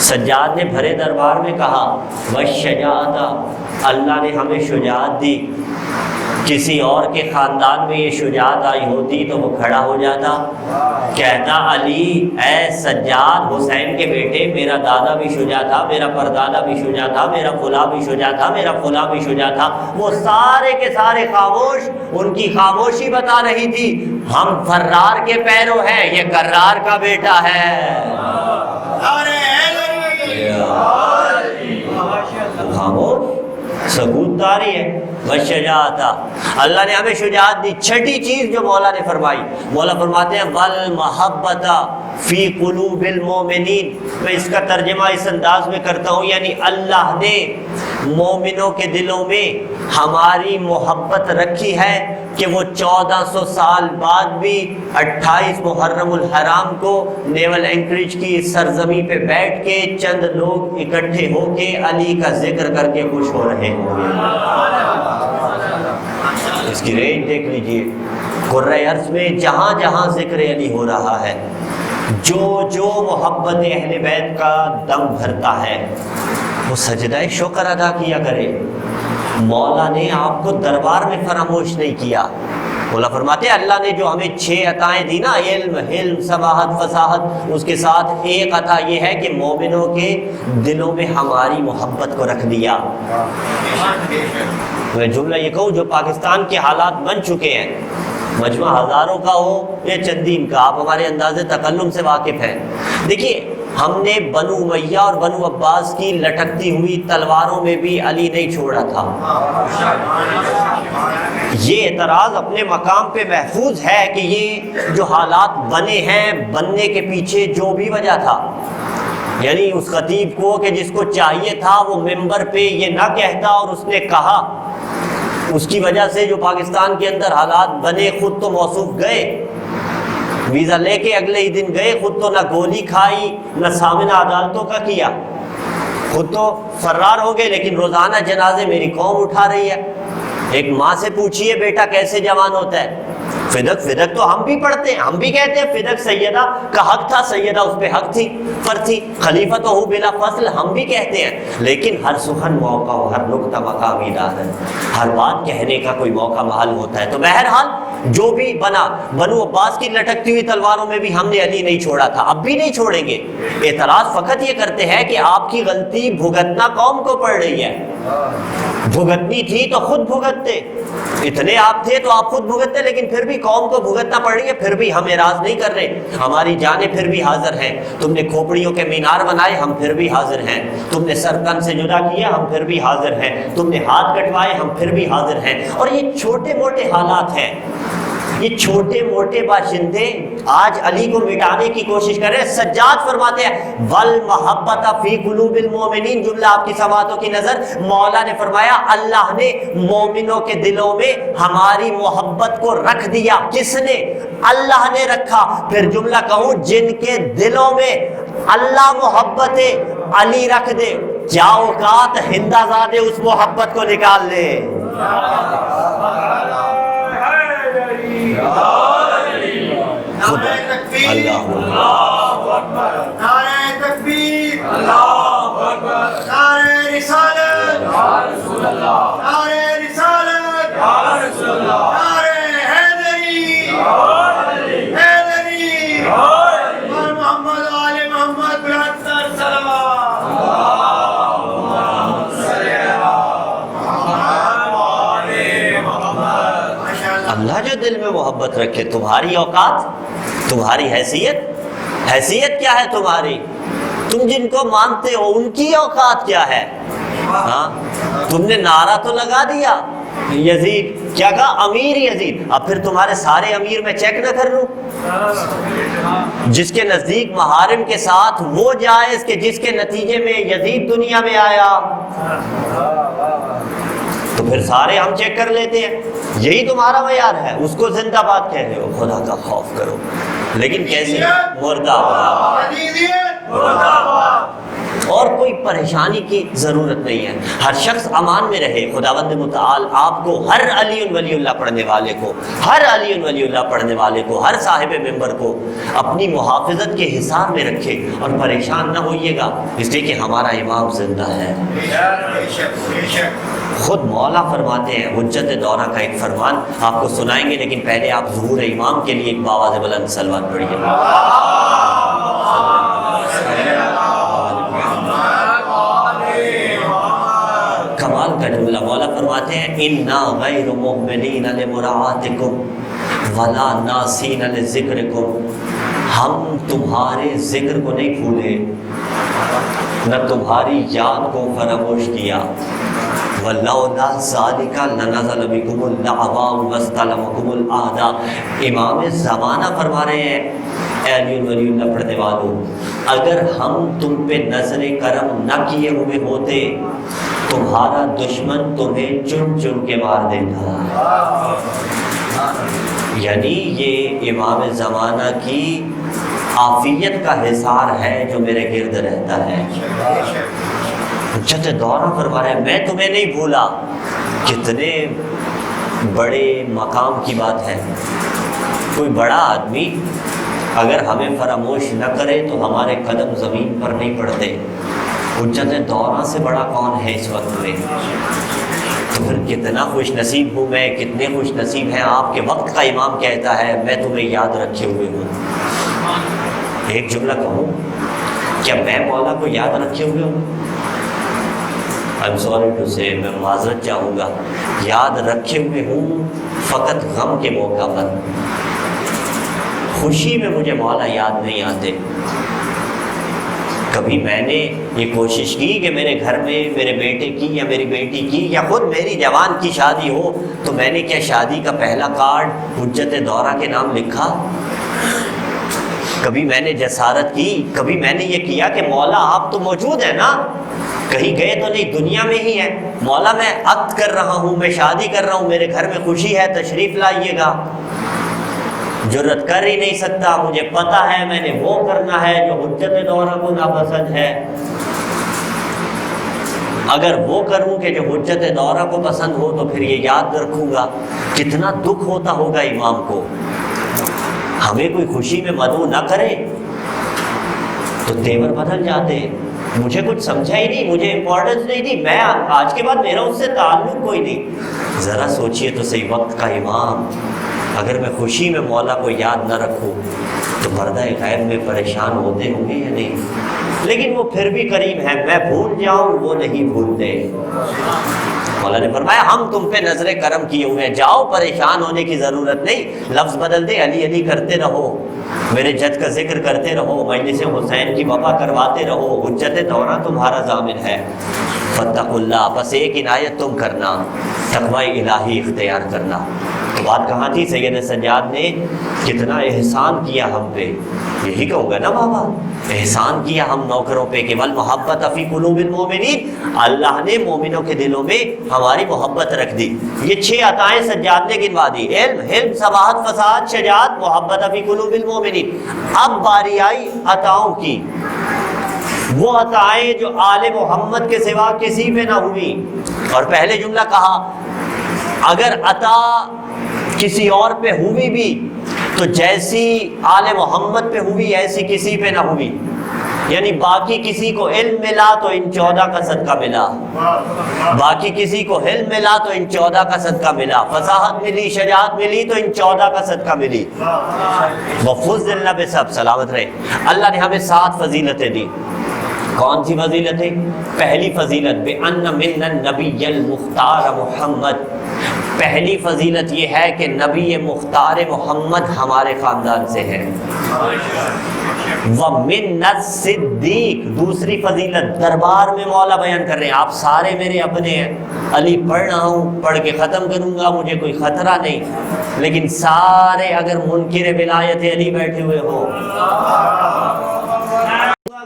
سجاد نے بھرے دربار میں کہا والشجاعت، اللہ نے ہمیں شجاعت دی۔ کسی اور کے خاندان میں یہ شجاعت آئی ہوتی تو وہ کھڑا ہو جاتا، کہتا علی اے سجاد حسین کے بیٹے، میرا دادا بھی شجاع تھا، میرا پردادا بھی شجاع تھا، میرا فلاں بھی شجاع تھا، میرا فلاں بھی شجاع تھا۔ وہ سارے کے سارے خاموش، ان کی خاموشی بتا رہی تھی ہم فرار کے پیرو ہیں، یہ کرار کا بیٹا ہے۔ خاموش سکوت داری ہے والشجاعت۔ اللہ نے ہمیں شجاعت دی۔ چھٹی چیز جو مولا نے فرمائی، مولا فرماتے ہیں والمحبت فی قلوب المومنین۔ میں اس کا ترجمہ اس انداز میں کرتا ہوں، یعنی اللہ نے مومنوں کے دلوں میں ہماری محبت رکھی ہے کہ وہ 1400 سال بعد بھی 28 محرم الحرام کو نیول اینکریج کی سرزمین پہ بیٹھ کے چند لوگ اکٹھے ہو کے علی کا ذکر کر کے خوش ہو رہے ہوں گے۔ اس کی رینج دیکھ لیجئے، قرۂ ارض میں جہاں جہاں ذکر علی ہو رہا ہے، جو جو محبت اہل بیت کا دم بھرتا ہے وہ سجدہ شکر ادا کیا کرے۔ مولا نے آپ کو دربار میں فراموش نہیں کیا۔ مولا فرماتے ہیں اللہ نے جو ہمیں 6 عطائیں دی نا، علم، حلم، سماحت، فصاحت، اس کے ساتھ ایک عطا یہ ہے کہ مومنوں کے دلوں میں ہماری محبت کو رکھ دیا۔ میں جملہ یہ کہوں، جو پاکستان کے حالات بن چکے ہیں، مجمع ہزاروں کا ہو یا چندین کا، آپ ہمارے انداز تکلم سے واقف ہیں۔ دیکھیے ہم نے بنو امیہ اور بنو عباس کی لٹکتی ہوئی تلواروں میں بھی علی نہیں چھوڑا تھا۔ یہ اعتراض اپنے مقام پہ محفوظ ہے کہ یہ جو حالات بنے ہیں، بننے کے پیچھے جو بھی وجہ تھا، یعنی اس خطیب کو کہ جس کو چاہیے تھا وہ ممبر پہ یہ نہ کہتا اور اس نے کہا، اس کی وجہ سے جو پاکستان کے اندر حالات بنے، خود تو موصوف گئے، ویزا لے کے اگلے ہی دن گئے، خود تو نہ گولی کھائی نہ سامنا عدالتوں کا کیا، خود تو فرار ہو گئے، لیکن روزانہ جنازے میری قوم اٹھا رہی ہے۔ ایک ماں سے پوچھئے بیٹا کیسے جوان ہوتا ہے؟ فدق فدق تو ہم بھی پڑھتے ہیں، ہم بھی کہتے ہیں فدق سیدہ کا حق تھا، سیدہ اس پہ حق تھی، پر تھی، خلیفہ تو ہو بلا فصل، ہم بھی کہتے ہیں، لیکن ہر سخن موقع ہو، ہر نقطہ مقامی دار ہے، ہر بات کہنے کا کوئی موقع محل ہوتا ہے۔ تو بہرحال جو بھی بنا، بنو عباس کی لٹکتی ہوئی تلواروں میں بھی ہم نے علی نہیں چھوڑا تھا، اب بھی نہیں چھوڑیں گے۔ اعتراض فقط یہ کرتے ہیں کہ آپ کی غلطی بھگتنا قوم کو پڑ رہی ہے، بھگتنی تھی تو خود بھگتتے، اتنے آپ تھے تو آپ خود بھگتتے، لیکن پھر بھی قوم کو بھگتنا پڑ رہی ہے، پھر بھی ہم اعراض نہیں کر رہے، ہماری جانیں پھر بھی حاضر ہیں۔ تم نے کھوپڑیوں کے مینار بنائے، ہم پھر بھی حاضر ہیں، تم نے سر تن سے جدا کیا، ہم پھر بھی حاضر ہیں، تم نے ہاتھ کٹوائے، ہم پھر بھی حاضر ہیں۔ اور یہ چھوٹے موٹے حالات ہیں، یہ چھوٹے موٹے باشندے آج علی کو مٹانے کی کوشش کر رہے ہیں۔ سجاد فرماتے ہیں والمحبت فی قلوب المومنین، جملہ آپ کی سماعتوں کی نظر، مولا نے فرمایا اللہ نے مومنوں کے دلوں میں ہماری محبت کو رکھ دیا۔ کس نے؟ اللہ نے رکھا۔ پھر جملہ کہوں، جن کے دلوں میں اللہ محبت علی رکھ دے، کیا اوقات ہندہ زادے اس محبت کو نکال لے۔ اللہ اکبر، نعرہ تکبیر، اللہ اکبر، نعرہ رسالت، یا رسول اللہ، نعرہ رسالت، یا رسول اللہ، نعرہ حیدری، حیدری، اور محمد آل محمد برہتر صلوات، اللہم صلی علی محمد۔ اللہ جو دل میں محبت رکھے، تمہاری اوقات، تمہاری حیثیت کیا ہے تمہاری؟ تم جن کو مانتے ہو ان کی اوقات کیا ہے؟ ہاں تم نے نعرہ تو لگا دیا، یزید کیا کہا؟ امیر یزید۔ اب پھر تمہارے سارے امیر میں چیک نہ کر لوں؟ جس کے نزدیک محارم کے ساتھ وہ جائز کہ جس کے نتیجے میں یزید دنیا میں آیا، تو پھر سارے ہم چیک کر لیتے ہیں۔ یہی تمہارا معیار ہے، اس کو زندہ باد کہہ رہے ہو، خدا کا خوف کرو، لیکن کیسے؟ مردہ باد، اور کوئی پریشانی کی ضرورت نہیں ہے، ہر شخص امان میں رہے۔ خداوند متعال آپ کو، ہر علی ولی اللہ پڑھنے والے کو، ہر علی ولی اللہ پڑھنے والے کو، ہر صاحب ممبر کو اپنی محافظت کے حصار میں رکھے، اور پریشان نہ ہوئیے گا اس لیے کہ ہمارا امام زندہ ہے۔ خود مولا فرماتے ہیں، حجت دورہ کا ایک فرمان آپ کو سنائیں گے، لیکن پہلے آپ ظہور امام کے لیے ایک باواز بلند صلوات پڑھیے۔ کمال کا جملہ، مولا فرماتے ہیں اِنَّا غَيْرُ مُؤْمِنِينَ لِمُرَاعَاتِكُمْ وَلَا نَاسِينَ لِذِكْرِكُمْ، ہم تمہارے ذکر کو نہیں بھولے، نہ تمہاری یاد کو فراموش کیا۔ وَلَوْلَا ذَلِكَ لَنَزَلَ بِكُمُ اللَّعْوَاءُ وَاسْتَلَمَكُمُ الْأَعْدَاءُ۔ امام زمانہ فرما رہے ہیں، اے علی ولی اللہ پڑھنے والوں، اگر ہم تم پہ نظر کرم نہ کیے ہوئے ہوتے، تمہارا دشمن تمہیں چن چن کے مار دیتا۔ یعنی یہ امام زمانہ کی عافیت کا حصار ہے جو میرے گرد رہتا ہے۔ حجت دورہ فرما رہے ہیں، میں تمہیں نہیں بھولا۔ کتنے بڑے مقام کی بات ہے، کوئی بڑا آدمی اگر ہمیں فراموش نہ کرے تو ہمارے قدم زمین پر نہیں پڑتے۔ حجت دورہ سے بڑا کون ہے اس وقت میں؟ تو پھر کتنا خوش نصیب ہوں میں، کتنے خوش نصیب ہیں آپ کے وقت کا امام کہتا ہے میں تمہیں یاد رکھے ہوئے ہوں۔ ایک جملہ کہوں، کیا میں مولا کو یاد رکھے ہوئے ہوں؟ I'm sorry to say، میں معذرت چاہوں گا، یاد رکھے ہوئے ہوں فقط غم کے موقع پر، خوشی میں مجھے مولا یاد نہیں آتے۔ کبھی میں نے یہ کوشش کی کہ میرے گھر میں میرے بیٹے کی یا میری بیٹی کی یا خود میری جوان کی شادی ہو تو میں نے کیا شادی کا پہلا کارڈ حجت دورہ کے نام لکھا؟ کبھی میں نے جسارت کی، کبھی میں نے یہ کیا کہ مولا آپ تو موجود ہیں نا، کہیں گئے تو نہیں، دنیا میں ہی ہے، مولا میں عقد کر رہا ہوں، میں شادی کر رہا ہوں، میرے گھر میں خوشی ہے، تشریف لائیے گا۔ جرت کر ہی نہیں سکتا، مجھے پتہ ہے میں نے وہ کرنا ہے جو حجت دورہ کو ناپسند ہے۔ اگر وہ کروں کہ جو حجت دورہ کو پسند ہو تو پھر یہ یاد رکھوں گا۔ کتنا دکھ ہوتا ہوگا امام کو، ہمیں کوئی خوشی میں مدعو نہ کرے تو تیور بدل جاتے، مجھے کچھ سمجھا ہی نہیں، مجھے امپورٹنس نہیں دی، میں آج کے بعد میرا اس سے تعلق کوئی نہیں۔ ذرا سوچئے تو صحیح، وقت کا امام اگر میں خوشی میں مولا کو یاد نہ رکھوں تو پردہ غیب میں پریشان ہوتے ہوں گے یا نہیں؟ لیکن وہ پھر بھی قریب ہے، میں بھول جاؤں وہ نہیں بھولتے۔ مولا نے فرمایا ہم تم پہ نظر کرم کیے ہوئے ہیں، جاؤ، پریشان ہونے کی ضرورت نہیں، لفظ بدل دے، علی علی کرتے رہو، میرے جد کا ذکر کرتے رہو، مجلس حسین کی وفا کرواتے رہو، حجت دورہ تمہارا ضامن ہے۔ فاتقوا اللہ، بس ایک عنایت تم کرنا، تقوی الہی اختیار کرنا۔ تو بات کہاں تھی؟ سید سجاد نے کتنا احسان کیا ہم پہ، یہی کہوں گا نا بابا، احسان کیا ہم نوکروں پہ کہ والمحبت فی قلوب المؤمنین، اللہ نے مومنوں کے دلوں میں ہماری محبت رکھ دی۔ یہ 6 عطائیں سجاد نے گنوا دی، علم، حلم، سماحت، فصاحت، شجاعت، محبت فی قلوب المؤمنین۔ اب باری آئی عطاؤں کی، وہ عطائیں جو آل محمد کے سوا کسی پہ نہ ہوئی۔ اور پہلے جملہ کہا اگر عطا کسی اور پہ ہوئی بھی تو جیسی آل محمد پہ ہوئی ایسی کسی پہ نہ ہوئی، یعنی باقی کسی کو علم ملا تو ان 14 کا صدقہ ملا، باقی کسی کو علم ملا تو ان 14 کا صدقہ ملا، فصاحت ملی، شجاعت ملی تو ان 14 کا صدقہ ملی۔ وفضلنا بسب، سلامت رہے۔ اللہ نے ہمیں 7 فضیلتیں دی۔ کون سی فضیلتیں؟ پہلی فضیلت بِأَنَّ مِنَّ النَّبِيَّ الْمُخْتَارَ محمد، پہلی فضیلت یہ ہے کہ نبی مختار محمد ہمارے خاندان سے ہے۔ وَمِنَّ الصِّدِّيقِ، دوسری فضیلت دربار میں مولا بیان کر رہے ہیں آپ سارے میرے اپنے ہیں، علی پڑھ رہا ہوں، پڑھ کے ختم کروں گا، مجھے کوئی خطرہ نہیں، لیکن سارے اگر منکر ولایت علی بیٹھے ہوئے ہو،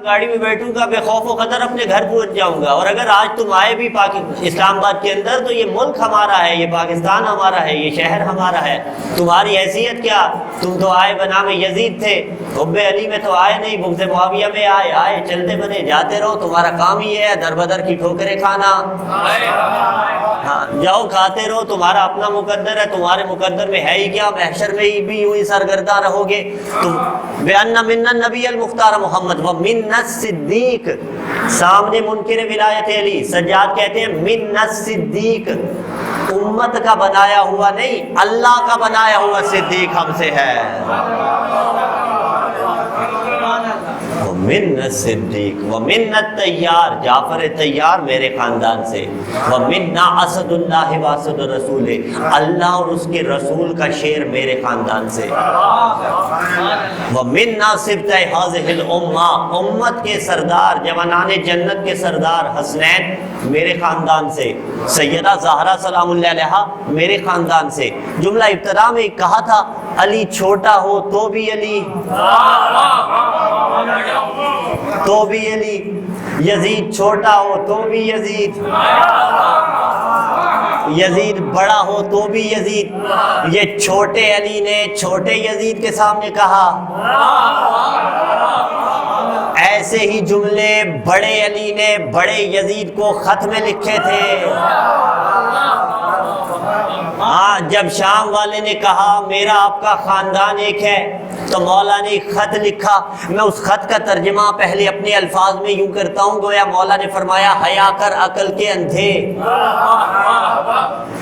گاڑی میں بیٹھوں گا بے خوف و خطر اپنے گھر پہنچ جاؤں گا. اور اگر آج تم آئے بھی اسلام آباد کے اندر تو یہ ملک ہمارا ہے, یہ پاکستان ہمارا ہے, یہ شہر ہمارا ہے. تمہاری حیثیت کیا؟ تم تو آئے بنام یزید تھے, حب علی میں تو آئے نہیں, بغض معاویہ میں آئے چلتے بنے جاتے رہو. تمہارا کام ہی ہے در بدر کی ٹھوکریں کھانا. ہاں جاؤ کھاتے رہو, تمہارا اپنا مقدر ہے. تمہارے مقدر میں ہے ہی کیا؟ محشر میں بھی یوں ہی سرگرداں رہو گے. تم بأن من النبی المختار محمد و من الصدیق, سامنے منکر ولایت علی سجاد کہتے ہیں من الصدیق, امت کا بنایا ہوا نہیں, اللہ کا بنایا ہوا صدیق ہم سے ہے. ومن الصدیق ومن الطیار, جعفر طیار میرے خاندان سے. ومنا اسد اللہ واسد الرسول, اللہ اور اس کے رسول کا شیر میرے خاندان سے. ومنا سبط هذه الامہ, امت کے سردار جوانان جنت کے سردار حسنین میرے خاندان سے. سیدہ زہرا سلام اللہ علیہا میرے خاندان سے. جملہ ابتدا میں کہا تھا علی چھوٹا ہو تو بھی علی, تو بھی علی, یزید چھوٹا ہو تو بھی یزید, یزید بڑا ہو تو بھی یزید. یہ چھوٹے علی نے چھوٹے یزید کے سامنے کہا. ایسے ہی جملے بڑے علی نے بڑے یزید کو خط میں لکھے تھے. ہاں جب شام والے نے کہا میرا آپ کا خاندان ایک ہے تو مولا نے ایک خط لکھا. میں اس خط کا ترجمہ پہلے اپنے الفاظ میں یوں کرتا ہوں, گویا مولا نے فرمایا حیا کر عقل کے اندھے,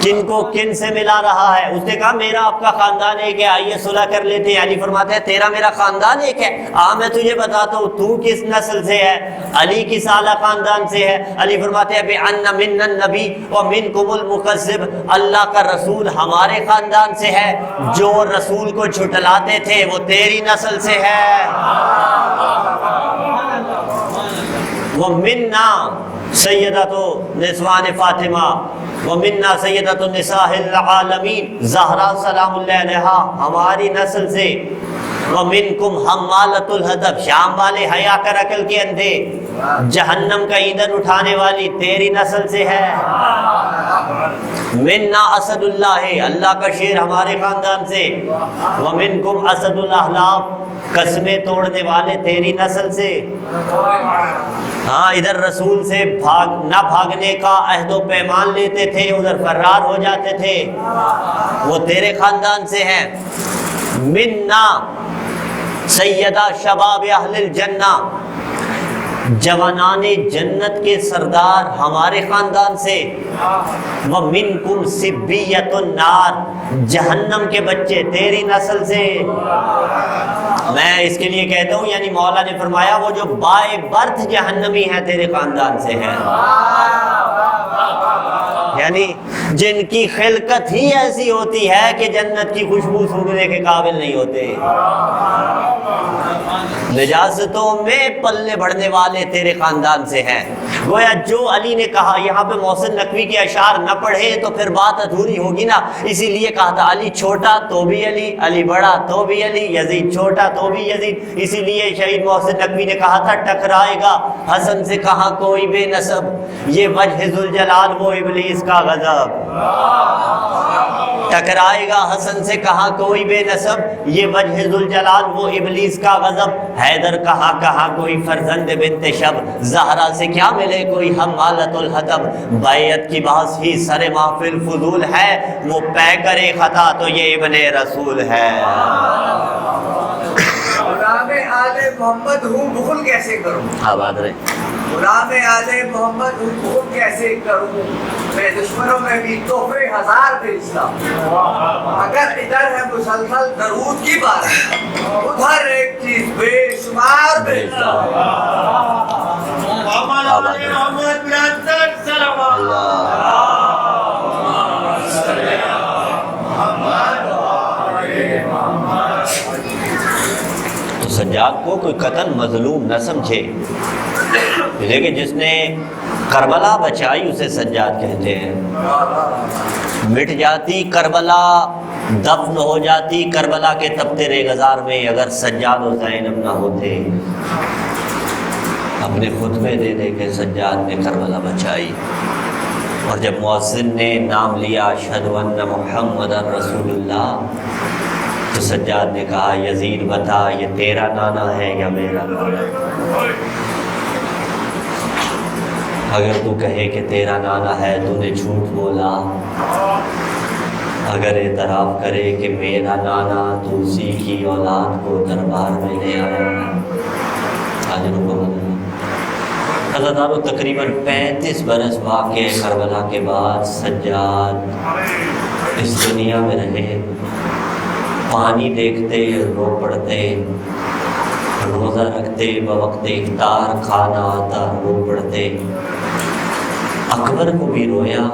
کن کو کن سے ملا رہا ہے. اس نے کہا میرا آپ کا خاندان ایک ہے, آئیے صلح کر لیتے ہیں. علی فرماتے ہیں تیرا میرا خاندان ایک ہے, میں تجھے بتاتا ہوں تو کس نسل سے ہے. علی کس اعلیٰ خاندان سے ہے. علی فرماتے ہیں بِأَنَّ مِنَّ النَّبِي وَمِنْكُمُ الْمُكَذِّبُ, اللہ کا رسول ہمارے خاندان سے ہے, جو رسول کو جھٹلاتے تھے وہ تیری نسل سے ہے. وَمِنَّا سیدۃ نسوان فاطمہ وَمِنَّا سیدۃ النساء العالمین, زہرا سلام اللہ علیہا ہماری نسل سے. وَمِنْكُمْ حَمَّالَةُ الْحَطَبِ, شام والے حیا کر عقل کے اندھے, جہنم کا ایندھن اٹھانے والی تیری نسل سے ہے. منا اسد اللہ, اللہ کا شیر ہمارے خاندان سے. وَمِنْكُمْ اسد الاحلاف, قسمیں توڑنے والے تیری نسل سے. ہاں ادھر رسول سے نہ بھاگنے کا عہد و پیمان لیتے تھے, ادھر فرار ہو جاتے تھے, وہ تیرے خاندان سے ہیں. منا سیدہ شباب اہل الجنہ, جوانان جنت کے سردار ہمارے خاندان سے. وَمِنْكُمْ سِبِّيَّةُ النَّارِ, جہنم کے بچے تیری نسل سے. میں اس کے لیے کہتا ہوں یعنی مولا نے فرمایا وہ جو بائے برتھ جہنمی ہیں تیرے خاندان سے ہیں, یعنی جن کی خلقت ہی ایسی ہوتی ہے کہ جنت کی خوشبو سونگھنے کے قابل نہیں ہوتے. نجاستوں میں پلے بڑھنے والے تیرے خاندان سے ہیں. گویا جو علی نے کہا, یہاں پہ محسن نقوی کے اشعار نہ پڑھے تو پھر بات ادھوری ہوگی نا, اسی لیے کہا تھا علی چھوٹا تو بھی علی, علی بڑا تو بھی علی, یزید چھوٹا تو بھی یزید. اسی لیے شہید محسن نقوی نے کہا تھا ٹکرائے گا حسن سے کہاں کوئی بے نسب, یہ وجہ ذوالجلال وہ ابلیس کا غضب. ٹکرائے گا حسن سے کہاں کوئی بے نسب, یہ وجہ ذوالجلال وہ ابلیس کا غضب. حیدر کہاں کہاں کوئی فرزند بنت شب, زہرا سے کیا ملے کوئی حمالۃ الحطب. بیعت کی باس ہی سر محفل فضول ہے, وہ پے کرے خطا تو یہ ابن رسول ہے. غلام آل محمد ہوں بخل کیسے کروں, آباد رہے. غلام آل محمد ہوں بخل کیسے کروں, میں دشمنوں میں بھی تحفے ہزار بھیجتا ہوں. اگر ادھر ہے مسلسل درود کی بات, ادھر ایک چیز بے شمار بھیجتا ہوں. محمد تو سجاد کو کوئی قتل مظلوم نہ سمجھے, لیکن جس نے کربلا بچائی اسے سجاد کہتے ہیں. مٹ جاتی کربلا, دفن ہو جاتی کربلا کے تپتے ریگزار میں, اگر سجاد و زینب نہ ہوتے. نے خطبے دے دے کے سجاد نے کربلا بچائی، اور جب مؤذن نے نام لیا اشہد ان محمد رسول اللہ، تو سجاد نے کہا یزید بتا یہ تیرا نانا ہے یا میرا نانا ہے؟ اگر تو کہے کہ تیرا نانا ہے تو نے جھوٹ بولا، اگر اعتراف کرے کہ میرا نانا تو اسی کی اولاد کو دربار میں لے آیا ہے۔ حضرتانو تقریباً 35 برس واقع کربلا کے بعد سجاد اس دنیا میں رہے، پانی دیکھتے رو پڑتے، روزہ رکھتے بوقت افطار کھانا آتا رو پڑتے، اکبر کو بھی رویا،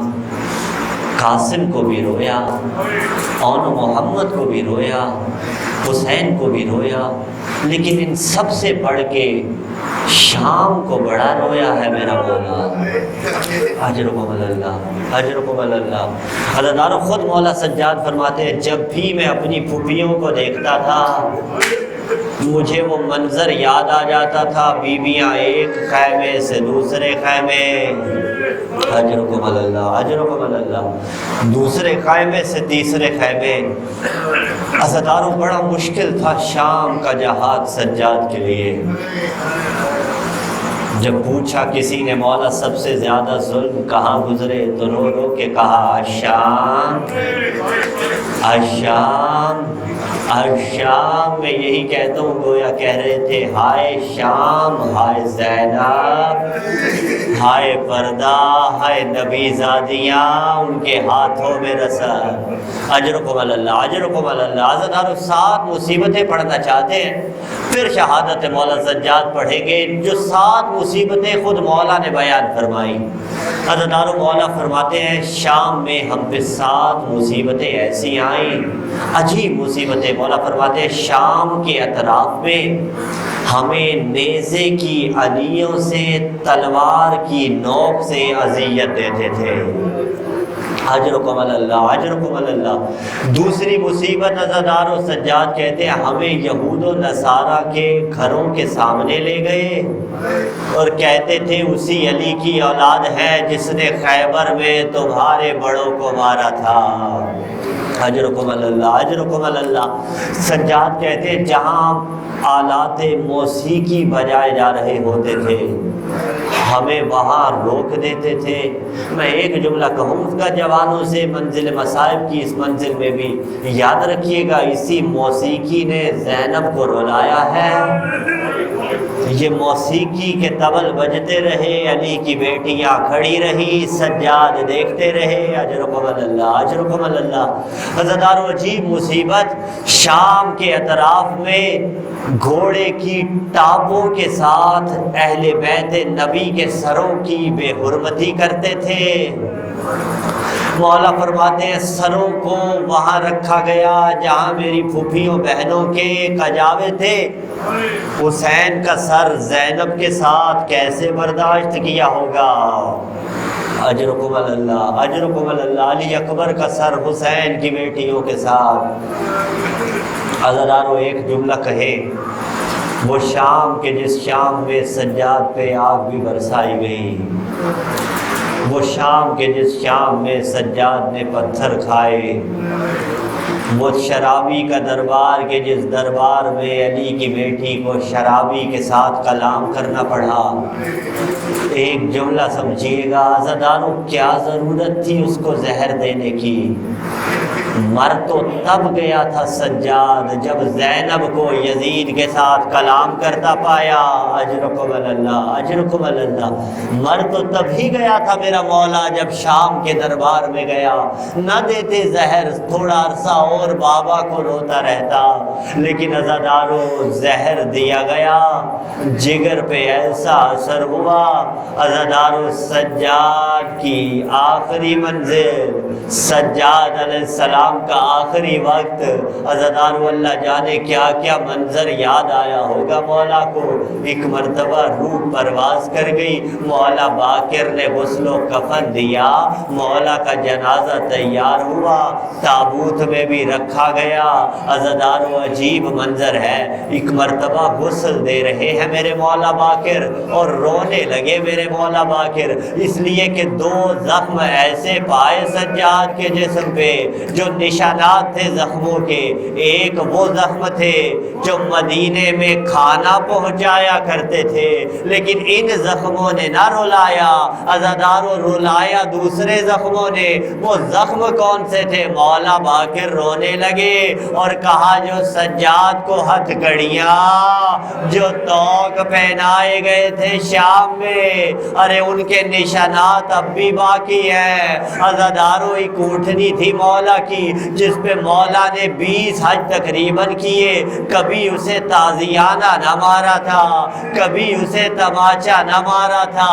قاسم کو بھی رویا، اون محمد کو بھی رویا، حسین کو بھی رویا، لیکن ان سب سے بڑھ کے شام کو بڑا رویا ہے میرا مولا۔ اجرکم اللہ، اجرکم اللہ۔ حضرت خود مولا سجاد فرماتے ہیں جب بھی میں اپنی پھوپھیوں کو دیکھتا تھا مجھے وہ منظر یاد آ جاتا تھا، بیویاں ایک خیمے سے دوسرے خیمے، اجرکم اللہ، اجرکم اللہ، دوسرے خیمے سے تیسرے خیمے۔ عزاداروں بڑا مشکل تھا شام کا جہاد سجاد کے لیے۔ جب پوچھا کسی نے مولا سب سے زیادہ ظلم کہاں گزرے تو رو رو کے کہا الشام، الشام، الشام۔ میں یہی کہتا ہوں گویا کہہ رہے تھے ہائے شام، ہائے زینب، ہائے پردہ، ہائے نبی زادیاں، ان کے ہاتھوں میں رسد۔ اجرکم اللہ، اجرکم اللہ۔ حضرت 7 مصیبتیں پڑھنا چاہتے ہیں پھر شہادت مولا سجاد پڑھیں گے، جو 7 مصیبتیں خود مولا نے بیان فرمائی۔ حضرت مولا فرماتے ہیں شام میں ہم پہ 7 مصیبتیں ایسی آئیں، عجیب مصیبتیں۔ مولا فرماتے ہیں شام کے اطراف میں ہمیں نیزے کی انیوں سے، تلوار کی نوک سے اذیت دیتے تھے۔ اجرکم اللہ، اجرکم اللہ۔ دوسری مصیبت عزادار و سجاد کہتے ہیں ہمیں یہود و نصارہ کے گھروں کے سامنے لے گئے اور کہتے تھے اسی علی کی اولاد ہے جس نے خیبر میں تمہارے بڑوں کو مارا تھا۔ اجرکم اللہ، اجرکم اللہ۔ سجاد کہتے ہیں جہاں آلات موسیقی بجائے جا رہے ہوتے تھے ہمیں وہاں روک دیتے تھے۔ میں ایک جملہ کہوں گا جوانوں سے منزل مصائب کی اس منزل میں بھی یاد رکھیے گا، اسی موسیقی نے زینب کو رلایا ہے۔ یہ موسیقی کے طبل بجتے رہے، علی کی بیٹیاں کھڑی رہی، سجاد دیکھتے رہے۔ اجرکم اللہ، اجرکم اللہ۔ حضرتارو عجیب مصیبت شام کے اطراف میں گھوڑے کی ٹاپوں کے ساتھ اہل بیت نبی کے سروں کی بے حرمتی کرتے تھے۔ مولا فرماتے ہیں سروں کو وہاں رکھا گیا جہاں میری پھوپھیوں بہنوں کے کجاوے تھے۔ حسین کا سر زینب کے ساتھ کیسے برداشت کیا ہوگا؟ اجرکم اللہ، اجرکم اللہ۔ علی اکبر کا سر حسین کی بیٹیوں کے ساتھ۔ عزادارو ایک جملہ کہے وہ شام کے جس شام میں سجاد پہ آگ بھی برسائی گئی، وہ شام کے جس شام میں سجاد نے پتھر کھائے، وہ شرابی کا دربار کے جس دربار میں علی کی بیٹی کو شرابی کے ساتھ کلام کرنا پڑا۔ ایک جملہ سمجھیے گا عزادارو کیا ضرورت تھی اس کو زہر دینے کی؟ مر تو تب گیا تھا سجاد جب زینب کو یزید کے ساتھ کلام کرتا پایا۔ اجرکم اللہ، اجرکم اللہ۔ مر تو تب ہی گیا تھا میرا مولا جب شام کے دربار میں گیا، نہ دیتے زہر تھوڑا عرصہ اور بابا کو روتا رہتا، لیکن عزادارو زہر دیا گیا، جگر پہ ایسا اثر ہوا۔ عزادارو سجاد کی آخری منزل، سجاد علیہ السلام کا آخری وقت، عزادارو اللہ جانے کیا کیا منظر یاد آیا ہوگا مولا کو۔ ایک مرتبہ روح پرواز کر گئی، مولا باقر نے غسل و کفن دیا، مولا کا جنازہ تیار ہوا، تابوت میں بھی بھی رکھا گیا۔ عزادارو عجیب منظر ہے، ایک مرتبہ غسل دے رہے ہیں میرے مولا باقر اور رونے لگے میرے مولا باقر، اس لیے کہ دو زخم ایسے پائے سجاد کے جسم پہ جو نشانات تھے زخموں کے۔ ایک وہ زخم تھے جو مدینے میں کھانا پہنچایا کرتے تھے، لیکن ان زخموں نے نہ رلایا، عزادارو رلایا دوسرے زخموں نے۔ وہ زخم کون سے تھے؟ مولا باقر رونے لگے اور کہا جو سجاد کو ہتھ کڑیاں جو توق پہنائے گئے تھے شام میں، ارے ان کے نشانات اب بھی باقی ہیں۔ عزادارو ایک اونٹنی تھی مولا کی جس پہ مولا نے 20 حج تقریباً کیے، کبھی اسے تازیانہ نہ مارا تھا، کبھی اسے تماچا نہ مارا تھا۔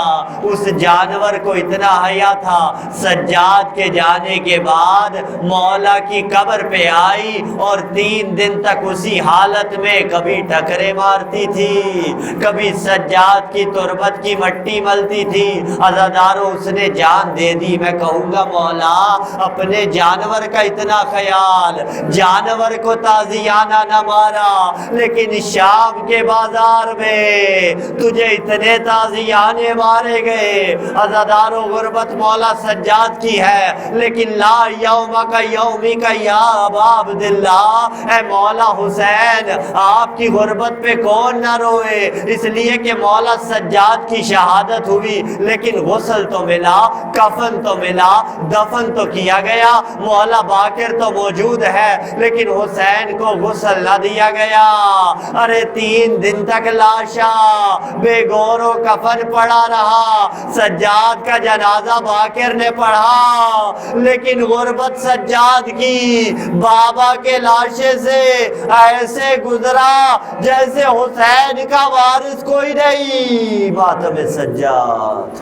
اس جانور کو اتنا حیا تھا، سجاد کے جانے کے بعد مولا کی قبر پہ آئی اور 3 دن تک اسی حالت میں کبھی ٹکرے مارتی تھی، کبھی سجاد کی تربت کی مٹی ملتی تھی۔ عزادارو اس نے جان دے دی۔ میں کہوں گا مولا اپنے جانور کا اتنا خیال، جانور کو تازیانہ نہ مارا، لیکن شام کے بازار میں تجھے اتنے تازیانے مارے گئے۔ عزادارو غربت مولا سجاد کی ہے، لیکن لا یوم کا یومی کا یا ابا عبداللہ، اے مولا حسین آپ کی غربت پہ کون نہ روئے، اس لیے کہ مولا سجاد کی شہادت ہوئی، لیکن غسل تو ملا، کفن تو ملا، دفن تو کیا گیا، مولا باقر تو موجود ہے، لیکن حسین کو غسل نہ دیا گیا۔ ارے 3 دن تک لاشا بے گور و کفن پڑا رہا، سجاد کا جنازہ باقر نے پڑھا، لیکن غربت سجاد کی بابا کے لاشے سے ایسے گزرا جیسے حسین کا وارث کوئی نہیں۔ ماتم سجاد۔